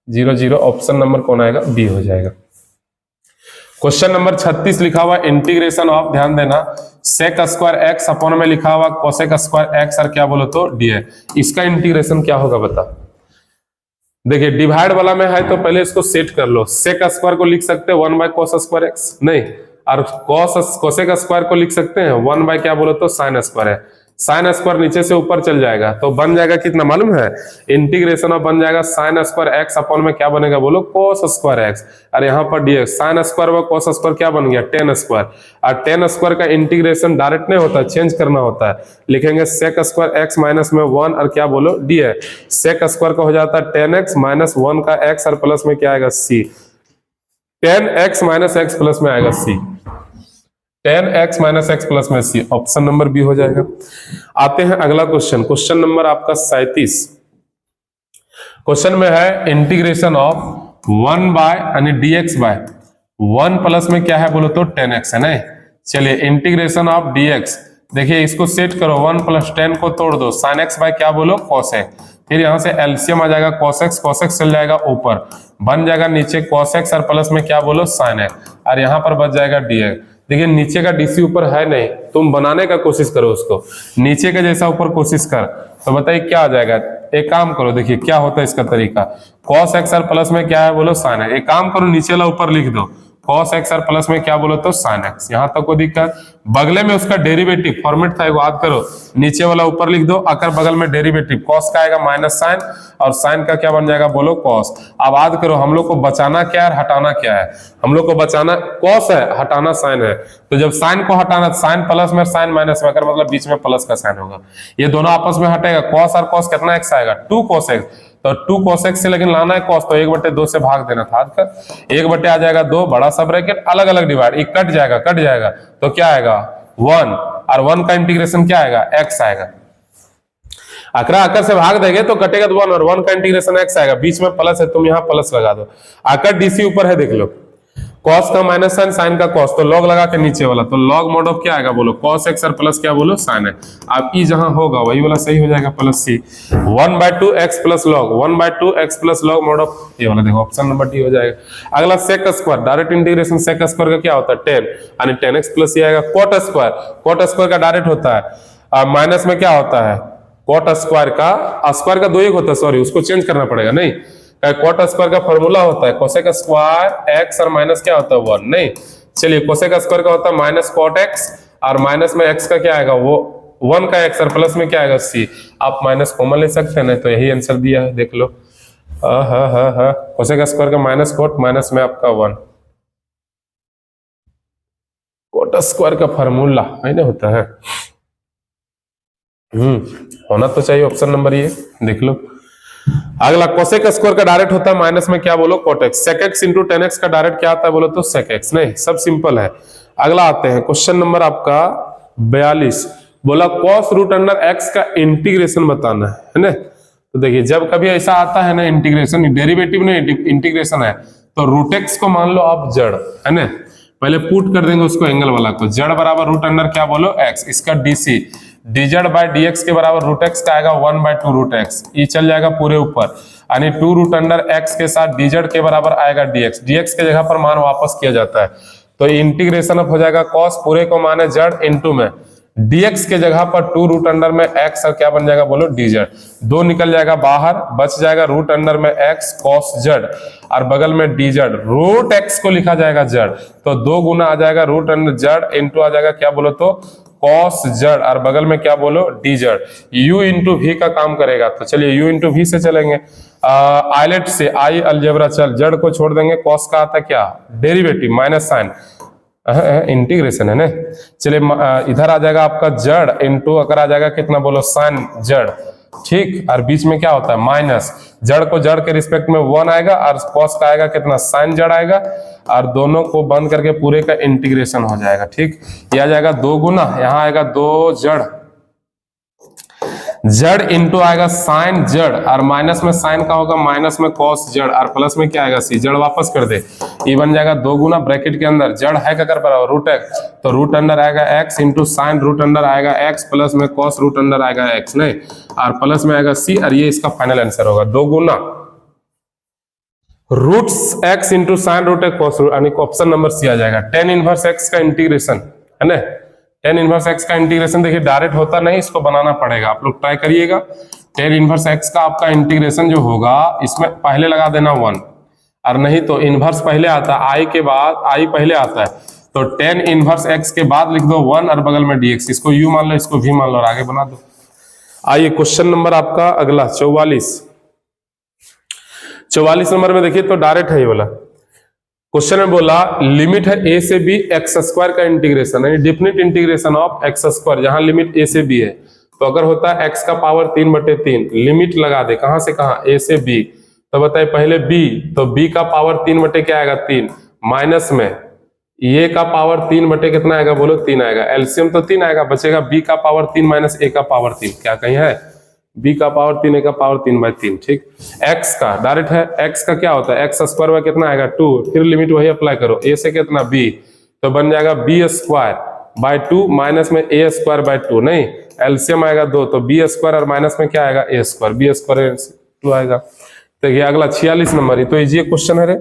0 0, ऑप्शन नंबर कौन आएगा बी हो जाएगा। क्वेश्चन नंबर 36 लिखा हुआ इंटीग्रेशन ऑफ, ध्यान देना, सेक स्क्वायर एक्स अपॉन में लिखा हुआ कोसेक स्क्वायर एक्स और क्या बोलो तो डी है, इसका इंटीग्रेशन क्या होगा बता। देखिए डिवाइड वाला में है तो पहले इसको सेट कर लो, सेक स्क्वायर को लिख सकते हैं 1 बाय कोस स्क्वायर एक्स, नहीं, और कोसेक स्क्वायर को लिख सकते हैं 1 बाय क्या बोलो तो साइन स्क्वायर है, साइन स्क्वायर नीचे से ऊपर चल जाएगा तो बन जाएगा कितना मालूम है, इंटीग्रेशन ऑफ बन जाएगा साइन स्क्वायर एक्स अपॉन में क्या बनेगा बोलो कोस स्क्वायर एक्स, और यहाँ पर डीएक्स, साइन स्क्वायर व कोस स्क्वायर क्या बन गया टेन स्क्वायर, और टेन स्क्वायर का इंटीग्रेशन डायरेक्ट नहीं होता, चेंज करना होता है, लिखेंगे सेक स्क्वायर एक्स माइनस में 1 और क्या बोलो डी है, सेक स्क्वायर का हो जाता है टेन एक्स माइनस 1 का एक्स और प्लस में क्या आएगा C, ten x minus x plus में आएगा सी, 10x माइनस एक्स प्लस में सी, ऑप्शन नंबर बी हो जाएगा। आते हैं अगला क्वेश्चन, क्वेश्चन नंबर आपका 37। क्वेश्चन में है इंटीग्रेशन ऑफ 1 बाय यानी dx बाय 1 प्लस में क्या है बोलो तो 10x है ना। चलिए इंटीग्रेशन ऑफ dx, देखिए इसको सेट करो, 1 प्लस 10 को तोड़ दो, साइन एक्स बाय क्या बोलो cos x, फिर यहां से एलसीएम आ जाएगा cos x चल जाएगा ऊपर, बन जाएगा नीचे cos x और प्लस में क्या बोलो sin x, और यहाँ पर बच जाएगा dx। देखिए नीचे का डीसी ऊपर है नहीं, तुम बनाने का कोशिश करो उसको, नीचे का जैसा ऊपर कोशिश कर, तो बताइए क्या आ जाएगा। एक काम करो, देखिए क्या होता है इसका तरीका, cos x और प्लस में क्या है बोलो sin है, एक काम करो नीचे वाला ऊपर लिख दो, cos x और प्लस में क्या बोलो तो sin x, यहाँ तक कोई दिक्कत। बगले में उसका डेरिवेटिव फॉर्मेट था, याद करो, नीचे वाला ऊपर लिख दो, अगर बगल में डेरिवेटिव cos का आएगा माइनस साइन और साइन का क्या बन जाएगा बोलो cos। अब याद करो हम लोग को बचाना क्या है, हटाना क्या है, हम लोग को बचाना cos है, हटाना साइन है, तो जब साइन को हटाना, साइन प्लस में साइन माइनस में, अगर मतलब बीच में प्लस का साइन होगा, ये दोनों आपस में हटेगा, cos और cos कितना x आएगा 2 cos x, तो 2 cos x से लेकिन लाना है cos, तो 1/2 से भाग देना था, 1 बटे आ जाएगा 2 बड़ा सब ब्रैकेट अलग अलग डिवाइड, एक कट जाएगा तो क्या आएगा 1, और 1 का इंटीग्रेशन क्या आएगा, x आएगा। आकर आकर से भाग देंगे तो कटेगा तो 1, और 1 का इंटीग्रेशन x आएगा, बीच में प्लस है, तुम यहाँ प्लस लगा दो। आकर डीसी ऊपर है, देख लो, कॉस का माइनस साइन, साइन का कॉस, तो लॉग लगा के नीचे वाला, तो लॉग मोड ऑफ क्या आएगा बोलो, कॉस एक्स, और प्लस क्या बोलो, साइन एक्स। अब ई जहां होगा वही वाला सही हो जाएगा, plus c, 1/2 x plus log, 1/2 x plus log mod of, ये वाला देखो ऑप्शन नंबर डी हो जाएगा। अगला sec square, direct integration sec square का क्या होता है, 10, यानी 10x प्लस ये आएगा। कॉट स्क्वायर, कॉट स्क्वायर का डायरेक्ट होता है, माइनस में क्या होता है, कॉट स्क्वायर का 2 एक होता है, सॉरी उसको चेंज करना पड़ेगा, नहीं, कॉट स्क्वायर का फॉर्मूला होता है कोसेक स्क्वायर एक्स और माइनस क्या होता है 1, नहीं, चलिए कोसेक स्क्वायर का होता है माइनस कॉट एक्स, और माइनस में एक्स का क्या आएगा, वो 1 का एक्स, और प्लस में क्या आएगा सी। आप माइनस कॉमन ले सकते हैं, नहीं तो यही आंसर दिया है, देख लो, कोसेक स्क्वायर का माइनस कॉट, माइनस में आपका 1, कॉट स्क्वायर का फॉर्मूला है ना, होता है, होना तो चाहिए ऑप्शन नंबर ये, देख लो। अगला कोसेक स्क्वायर का डायरेक्ट होता है माइनस में क्या बोलो, cot x, sec x into 10x का डायरेक्ट क्या आता है बोलो तो सेक एक्स, नहीं, सब सिंपल है। अगला आते हैं क्वेश्चन नंबर आपका 42, बोला कॉस रूट अंडर एक्स का इंटीग्रेशन बताना है ना। तो देखिए जब कभी ऐसा आता है ना इंटीग्रेशन, डेरिवेटिव नहीं इंटीग्रेशन है, तो रूट एक्स को मान लो आप जड़, है ना, पहले पुट कर देंगे उसको एंगल वाला को, जड़ बराबर रूट अंडर क्या बोलो एक्स, इसका डीसी, dz बाय dx के बराबर रूट एक्स का आएगा 1/2 रूट एक्स, ये चल जाएगा पूरे ऊपर, यानी 2 रूट अंडर एक्स के साथ dz के बराबर आएगा dx, dx के जगह पर मान वापस किया जाता है, तो इंटीग्रेशन अप हो जाएगा कॉस, पूरे को माने जड़ इनटू में dx के जगह पर 2 रूट अंडर में x, और क्या बन जाएगा बोलो dz, 2 निकल जाएगा बाहर, बच जाएगा रूट अंडर में x cos z, और बगल में dz, रूट x को लिखा जाएगा जड़, तो 2 गुना आ जाएगा रूट अंडर जड़ इनटू आ जाएगा क्या बोलो तो cos जड़, और बगल में क्या बोलो dz, u इंटू वी का काम करेगा, तो चलिए u इंटू वी से चलेंगे, आइलेट से आई अलजेब्रा चल, जड़ को छोड़ देंगे, cos का आता क्या डेरिवेटिव माइनस साइन, इंटीग्रेशन है ना, चलिए इधर आ जाएगा आपका जड़ इनटू अगर आ जाएगा कितना बोलो साइन जड़, ठीक, और बीच में क्या होता है माइनस, जड़ को जड़ के रिस्पेक्ट में 1 आएगा, और कॉस का आएगा कितना साइन जड़ आएगा, और दोनों को बंद करके पूरे का इंटीग्रेशन हो जाएगा, ठीक, यह आ जाएगा 2 गुना, यहाँ आएगा 2 जड़, जड़ इंटू आएगा साइन जड़, और माइनस में साइन का होगा माइनस में कॉस जड़, और प्लस में क्या आएगा सी, जड़ वापस कर दे, ये बन जाएगा 2 गुना, ब्रैकेट के अंदर जड़ है क्या कर बराबर रूट एक्स, तो रूट अंडर आएगा x into sine root under आएगा एक्स, प्लस में कॉस रूट अंडर आएगा एक्स, नहीं, और प्लस में आएगा सी, और ये इसका फाइनल आंसर होगा 2 गुना roots x into sine root x cos root, यानी ऑप्शन नंबर सी आ जाएगा। tan इनवर्स एक्स का इंटीग्रेशन है ना, tan इनवर्स एक्स का इंटीग्रेशन देखिए डायरेक्ट होता नहीं, इसको बनाना पड़ेगा, आप लोग ट्राई करिएगा। tan इनवर्स एक्स का आपका इंटीग्रेशन जो होगा इसमें पहले लगा देना 1, और नहीं तो इनवर्स पहले आता है, आई के बाद आई पहले आता है, तो tan इनवर्स एक्स के बाद लिख दो 1 और बगल में dx, इसको u मान लो, इसको v मान लो, और आगे बना दो। आइए क्वेश्चन नंबर आपका अगला 44 नंबर में देखिए, तो डायरेक्ट है ये वाला क्वेश्चन में बोला लिमिट है a से b एक्स स्क्वायर का इंटीग्रेशन, यानी definite integration of x square, जहां लिमिट a से b है, तो अगर होता है x का पावर 3/3, लिमिट लगा दे कहां से कहां a से b, तो बताइए पहले b, तो b का पावर 3 क्या आएगा 3, माइनस में a का पावर 3 कितना आएगा बोलो 3 आएगा, एलसीएम तो 3 आएगा, बचेगा b का पावर 3 माइनस a का पावर 3, क्या कहीं है b का पावर 3 a का पावर 3/3, ठीक। x का डायरेक्ट है, x का क्या होता है एक्स स्क्वायर में कितना आएगा 2, फिर लिमिट वही अप्लाई करो, a से कितना b, तो बन जाएगा b स्क्वायर बाय 2 माइनस में a स्क्वायर बाय 2, नहीं एलसीएम आएगा 2, तो b स्क्वायर और माइनस में क्या आएगा a स्क्वायर, b स्क्वायर 2 आएगा। तो ये अगला 46 नंबर, तो इजी क्वेश्चन है रे,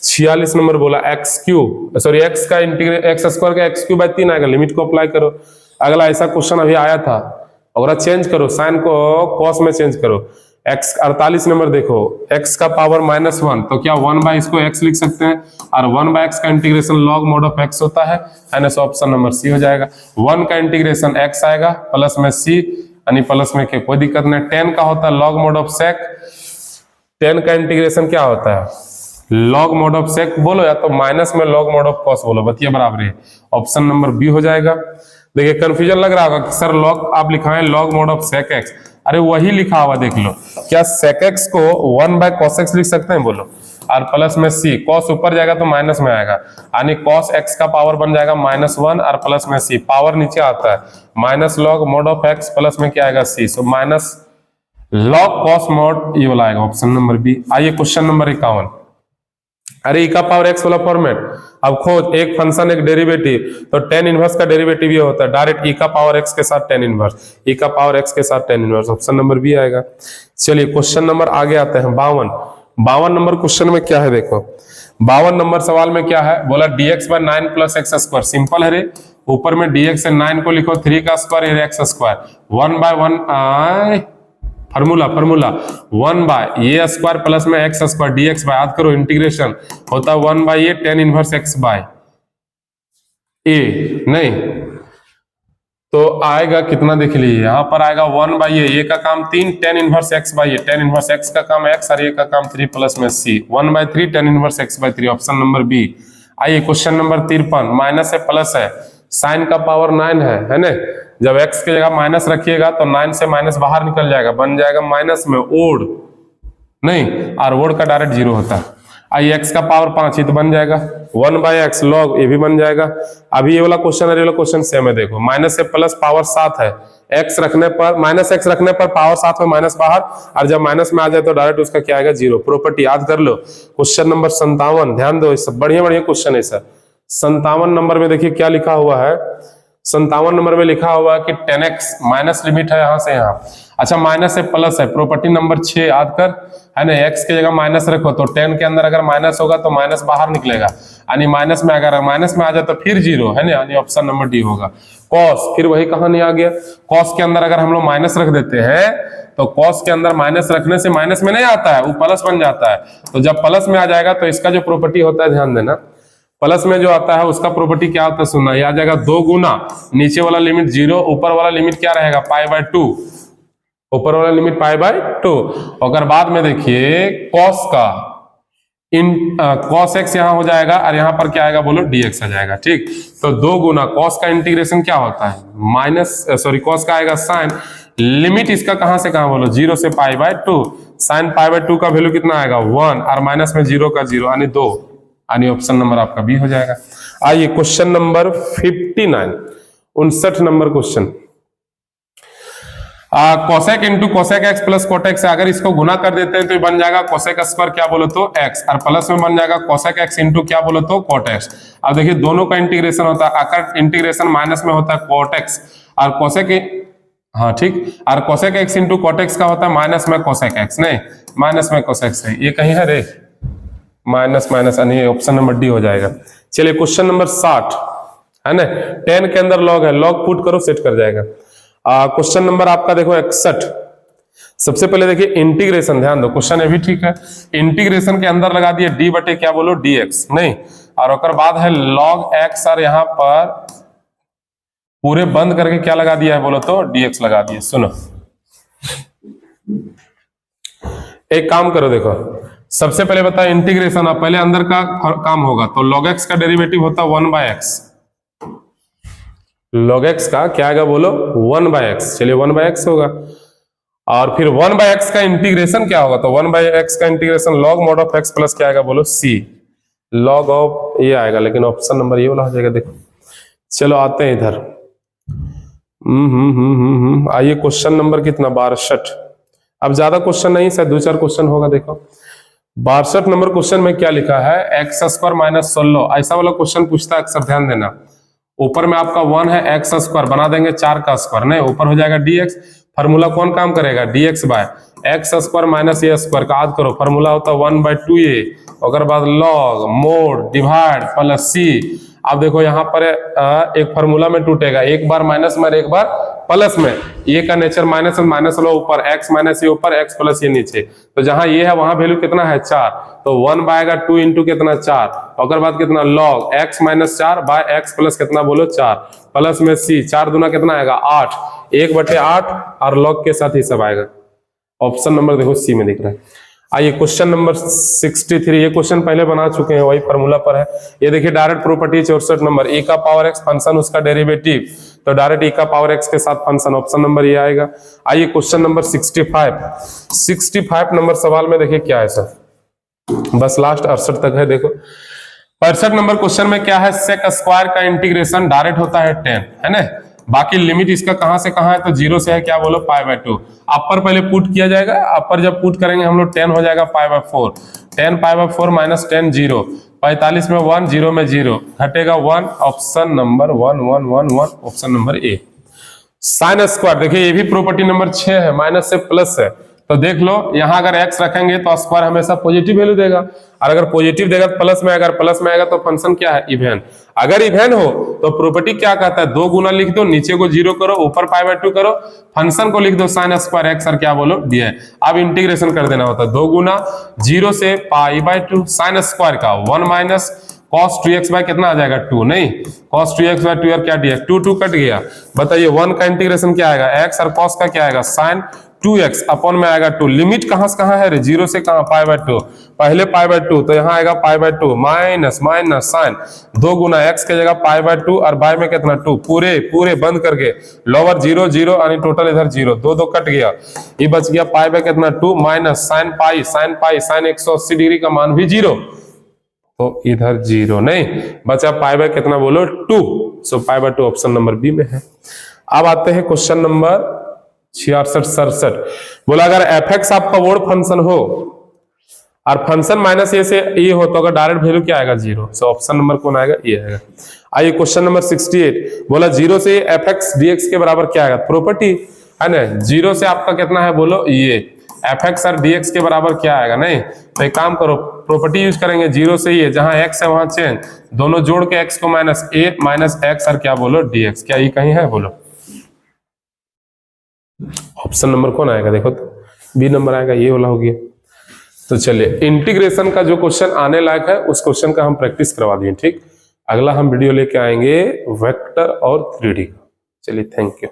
46 नंबर बोला एक्स क्यूब, सॉरी एक्स का इंटीग्रेट एक्स स्क्वायर का एक्स क्यूब बाय 3 आएगा, लिमिट को अप्लाई करो। अगला ऐसा क्वेश्चन अभी आया था, अगर चेंज करो साइन को कॉस में चेंज करो, एक्स 48 नंबर देखो, एक्स का पावर -1, तो क्या 1 बाय इसको x लिख सकते हैं, और 1 बाय x का integration log mod of x होता है, यानी ऑप्शन नंबर सी हो जाएगा। 1 का इंटीग्रेशन x आएगा, प्लस में c, यानी प्लस में के कोई दिक्कत नहीं। 10 का होता है लॉग मोड ऑफ सेक, 10 का इंटीग्रेशन क्या होता है लॉग मोड ऑफ सेक बोलो, या तो माइनस में लॉग मोड ऑफ कॉस बोलो, बतिया बराबर है, ऑप्शन नंबर बी हो जाएगा। देखिए कंफ्यूजन लग रहा होगा कि सर लॉग आप लिखाएं log mod of sec x, अरे वही लिखा हुआ देख लो, क्या sec x को 1 बाय cos x लिख सकते हैं बोलो, और प्लस में c, cos ऊपर जाएगा तो माइनस में आएगा, यानी cos x का पावर बन जाएगा -1 और प्लस में c, पावर नीचे आता है minus log mod of x, plus में क्या आएगा c, so minus log cos mode, ये वाला आएगा ऑप्शन नंबर बी। आइए क्वेश्चन नंबर 51, अरे e का पावर x वाला फॉर्मेट, अब खोज एक फंक्शन एक डेरिवेटिव, तो tan इनवर्स का डेरिवेटिव ये होता है डायरेक्ट e का पावर x के साथ tan इनवर्स, e का पावर x के साथ tan inverse, option number B आएगा। चलिए क्वेश्चन नंबर आगे आते हैं 52 नंबर क्वेश्चन में क्या है देखो, 52 नंबर सवाल में क्या है, बोला dx by 9 plus x square, simple है रे, ऊपर में dx से 9 को लिखो 3 का square x square, 1 by 1 formula 1 by ये स्क्वायर प्लस में एक्स स्क्वायर dx बाय, याद करो इंटीग्रेशन होता है 1 बाय ये tan inverse x by a, नहीं तो आएगा कितना देख लीजिए, यहाँ पर आएगा 1 बाय ये का काम 3 tan इनवर्स x बाय ये, tan इनवर्स x का काम x और ये का काम 3 प्लस में c, 1 by 3 tan inverse x by 3, option number B. आइए क्वेश्चन नंबर 53, माइनस है प्लस है, साइन का पावर 9 है ना, जब x की जगह माइनस रखिएगा तो 9 से माइनस बाहर निकल जाएगा, बन जाएगा माइनस में ओड, नहीं और ओड का डायरेक्ट 0 होता है। आई x का पावर 5 ही तो बन जाएगा 1 बाय एक्स लॉग, ये भी बन जाएगा। अभी ये वाला क्वेश्चन और ये वाला क्वेश्चन सेम है, देखो माइनस से प्लस पावर 7 है, x रखने पर माइनस x रखने पर पावर 7 में माइनस बाहर, और जब माइनस में आ जाए तो डायरेक्ट उसका क्या आएगा 0। प्रॉपर्टी याद कर लो। क्वेश्चन नंबर 57, ध्यान दो, सब बढ़िया बढ़िया क्वेश्चन है सर। 57 नंबर में देखिए क्या लिखा हुआ है, 57 नंबर में लिखा हुआ है कि 10x माइनस लिमिट है यहाँ से यहाँ, अच्छा माइनस से प्लस है, प्रॉपर्टी नंबर 6 याद कर, है ना, x की जगह माइनस रखो तो 10 के अंदर अगर माइनस होगा तो माइनस बाहर निकलेगा, यानी माइनस में अगर माइनस में आ जाए तो फिर 0 है ना, यानी ऑप्शन नंबर डी होगा। कॉस, फिर वही कहानी आ गया, कॉस के अंदर अगर हम लोग माइनस रख देते हैं तो कॉस के अंदर माइनस रखने से माइनस में नहीं आता है, वो प्लस बन जाता है, तो जब प्लस में आ जाएगा तो इसका जो प्रॉपर्टी होता है ध्यान देना, प्लस में जो आता है उसका प्रॉपर्टी क्या होता है सुनना, ये आ जाएगा 2 गुना नीचे वाला लिमिट 0, ऊपर वाला लिमिट क्या रहेगा π/2, ऊपर वाला लिमिट π/2। अगर बाद में देखिए कॉस का cos x यहाँ हो जाएगा और यहाँ पर क्या आएगा बोलो dx आ जाएगा, ठीक। तो 2 गुना कॉस का इंटीग्रेशन क्या होता है कॉस का आएगा साइन, लिमिट इसका कहां से कहां बोलो 0 से π/2, साइन π/2 का वैल्यू कितना आएगा 1 और माइनस में 0 का 0 यानी 2, यानी ऑप्शन नंबर आपका बी हो जाएगा। आइए question number 59, 59 number question, cosec into cosec x plus Kotak से अगर इसको गुना कर देते हैं तो बन जाएगा कोसेक स्क्वायर क्या बोलो तो एक्स, और प्लस में बन जाएगा कोसेक एक्स इंटू क्या बोलो तो कोटेक्स। अब देखिए दोनों का इंटीग्रेशन होता है, अगर इंटीग्रेशन माइनस में होता है कोटेक्स और कोसेक, हाँ ठीक, और कोसेक एक्स इंटू कोटेक्स का होता है माइनस में कोसेक एक्स, नहीं माइनस में कोसेक से, ये कहीं है रे माइनस माइनस, यानी ऑप्शन नंबर डी हो जाएगा। चलिए क्वेश्चन नंबर 60 है ना, 10 के अंदर लॉग है, लॉग पुट करो सेट कर जाएगा। क्वेश्चन नंबर आपका देखो 61, सबसे पहले देखिए इंटीग्रेशन, ध्यान दो क्वेश्चन ये भी ठीक है, इंटीग्रेशन के अंदर लगा दिए डी बटे क्या बोलो dx, नहीं और ओकर बाद है log x और यहाँ पर पूरे बंद करके क्या लगा दिया है बोलो तो dx लगा दिए। सुनो एक काम करो, देखो सबसे पहले बता इंटीग्रेशन, अब पहले अंदर का काम होगा तो log x का डेरिवेटिव होता है 1/x, log x का क्या आएगा बोलो 1/x, चलिए 1/x होगा, और फिर 1/x का इंटीग्रेशन क्या होगा तो 1/x का integration log mod of x plus क्या आएगा बोलो c, log ऑफ ये आएगा, लेकिन ऑप्शन नंबर ये वाला हो जाएगा। देखो चलो आते हैं इधर, आइए क्वेश्चन नंबर कितना 62, अब ज्यादा क्वेश्चन नहीं शायद 2-4 क्वेश्चन होगा। देखो 62 नंबर क्वेश्चन में क्या लिखा है, एक्स स्क्वायर माइनस 16, ऐसा वाला क्वेश्चन पूछता है अक्सर, ध्यान देना। ऊपर में आपका 1 है, एक्स स्क्वायर बना देंगे 4 का स्क्वायर, नहीं ऊपर हो जाएगा dx, फार्मूला कौन काम करेगा dx by x square minus a square का, याद करो फार्मूला होता है 1/2a, और बाद log mod divide plus c। अब देखो यहाँ पर एक फार्मूला में टूटेगा, एक बार माइनस में एक बार प्लस में, ये का नेचर माइनस माइनस लो ऊपर, x माइनस ये ऊपर, x प्लस ये नीचे, तो जहां ये है वहां वैल्यू कितना है 4, तो 1/2 इंटू कितना 4, और बाद कितना log x minus 4 by x plus कितना बोलो 4 प्लस में c, 4 दूना कितना आएगा 8, 1/8 और log के साथ ही सब आएगा। ऑप्शन नंबर देखो सी में दिख रहा है। आइए क्वेश्चन नंबर 63, ये क्वेश्चन पहले बना चुके हैं, वही फार्मूला पर है। ये देखिए डायरेक्ट प्रॉपर्टी 64 नंबर, e का पावर x फंक्शन उसका डेरिवेटिव तो डायरेक्ट e का पावर x के साथ फंक्शन, ऑप्शन नंबर ये आएगा। आइए क्वेश्चन नंबर 65 नंबर सवाल में देखिए क्या है सर, बस लास्ट 68 तक है। देखो 65 नंबर क्वेश्चन में क्या है, सेक स्क्वायर का इंटीग्रेशन डायरेक्ट होता है 10, है ना। बाकी लिमिट इसका कहां से कहां है, तो 0 से है, क्या बोलो, π/2। अपर पहले पुट किया जाएगा, अपर जब पुट करेंगे हम लोग 10 हो जाएगा π/4, 10 π/4 माइनस 10 0, 45 में 1, 0 में 0, घटेगा 1, option number 1 1 1 1, option number A. Sine square, देखिए ये भी प्रॉपर्टी नंबर 6 है, माइनस से प्लस है, तो देख लो यहां अगर x रखेंगे तो स्क्वायर हमेशा पॉजिटिव वैल्यू देगा, और अगर पॉजिटिव देगा तो प्लस में, अगर प्लस में आएगा तो फंक्शन क्या है, इवन। अगर इवन हो तो प्रॉपर्टी क्या कहता है, 2 गुना लिख दो, नीचे को 0 करो, ऊपर π/2 करो, फंक्शन को लिख दो साइन स्क्वायर x, और क्या बोलो, डी। अब इंटीग्रेशन कर देना होता है, 2 गुना 0 से π/2 साइन स्क्वायर का 1 माइनस cos 2x बाय कितना आ जाएगा, 2, नहीं cos 2x बाय 2 और क्या dx, 2 कट गया। बताइए 1 का इंटीग्रेशन क्या आएगा, x, और cos का क्या आएगा, sin 2x अपॉन में आएगा 2। लिमिट कहां से कहां है रे, 0 से कहां, π/2, पहले π/2 तो यहां आएगा π/2 माइनस माइनस साइन 2 गुना x के जगह π/2 और बाय में कितना 2, पूरे बंद करके लोअर 0 0 यानी टोटल इधर 0, 2 कट गया, ये बच गया पाई में कितना 2 minus sine pi sine 180 degree का मान भी 0, तो इधर 0 नहीं बचा, पाई बाय कितना बोलो 2, सो π/2 ऑप्शन नंबर बी में है। अब आते हैं क्वेश्चन नंबर 66-67, बोला अगर f(x) आपका वर्ड फंक्शन हो और फंक्शन माइनस ए से ए हो तो अगर डायरेक्ट वैल्यू क्या आएगा, 0, सो ऑप्शन नंबर कौन आएगा, ये आएगा। आइए क्वेश्चन नंबर 68, बोला 0 से f(x) dx के बराबर क्या आएगा, प्रॉपर्टी है ना, 0 से आपका कितना है बोलो, ये f(x) और dx के बराबर क्या आएगा, नहीं तो एक काम करो, प्रॉपर्टी यूज करेंगे, 0 से ये जहां x है वहां चेंज, दोनों जोड़ के x को माइनस a माइनस x और क्या बोलो dx, क्या ये कहीं है बोलो, ऑप्शन नंबर कौन आएगा, देखो तो बी नंबर आएगा, ये वाला हो गया। तो चलिए इंटीग्रेशन का जो क्वेश्चन आने लायक है उस क्वेश्चन का हम प्रैक्टिस करवा दिए, ठीक। अगला हम वीडियो लेके आएंगे वेक्टर और 3D का। चलिए थैंक यू।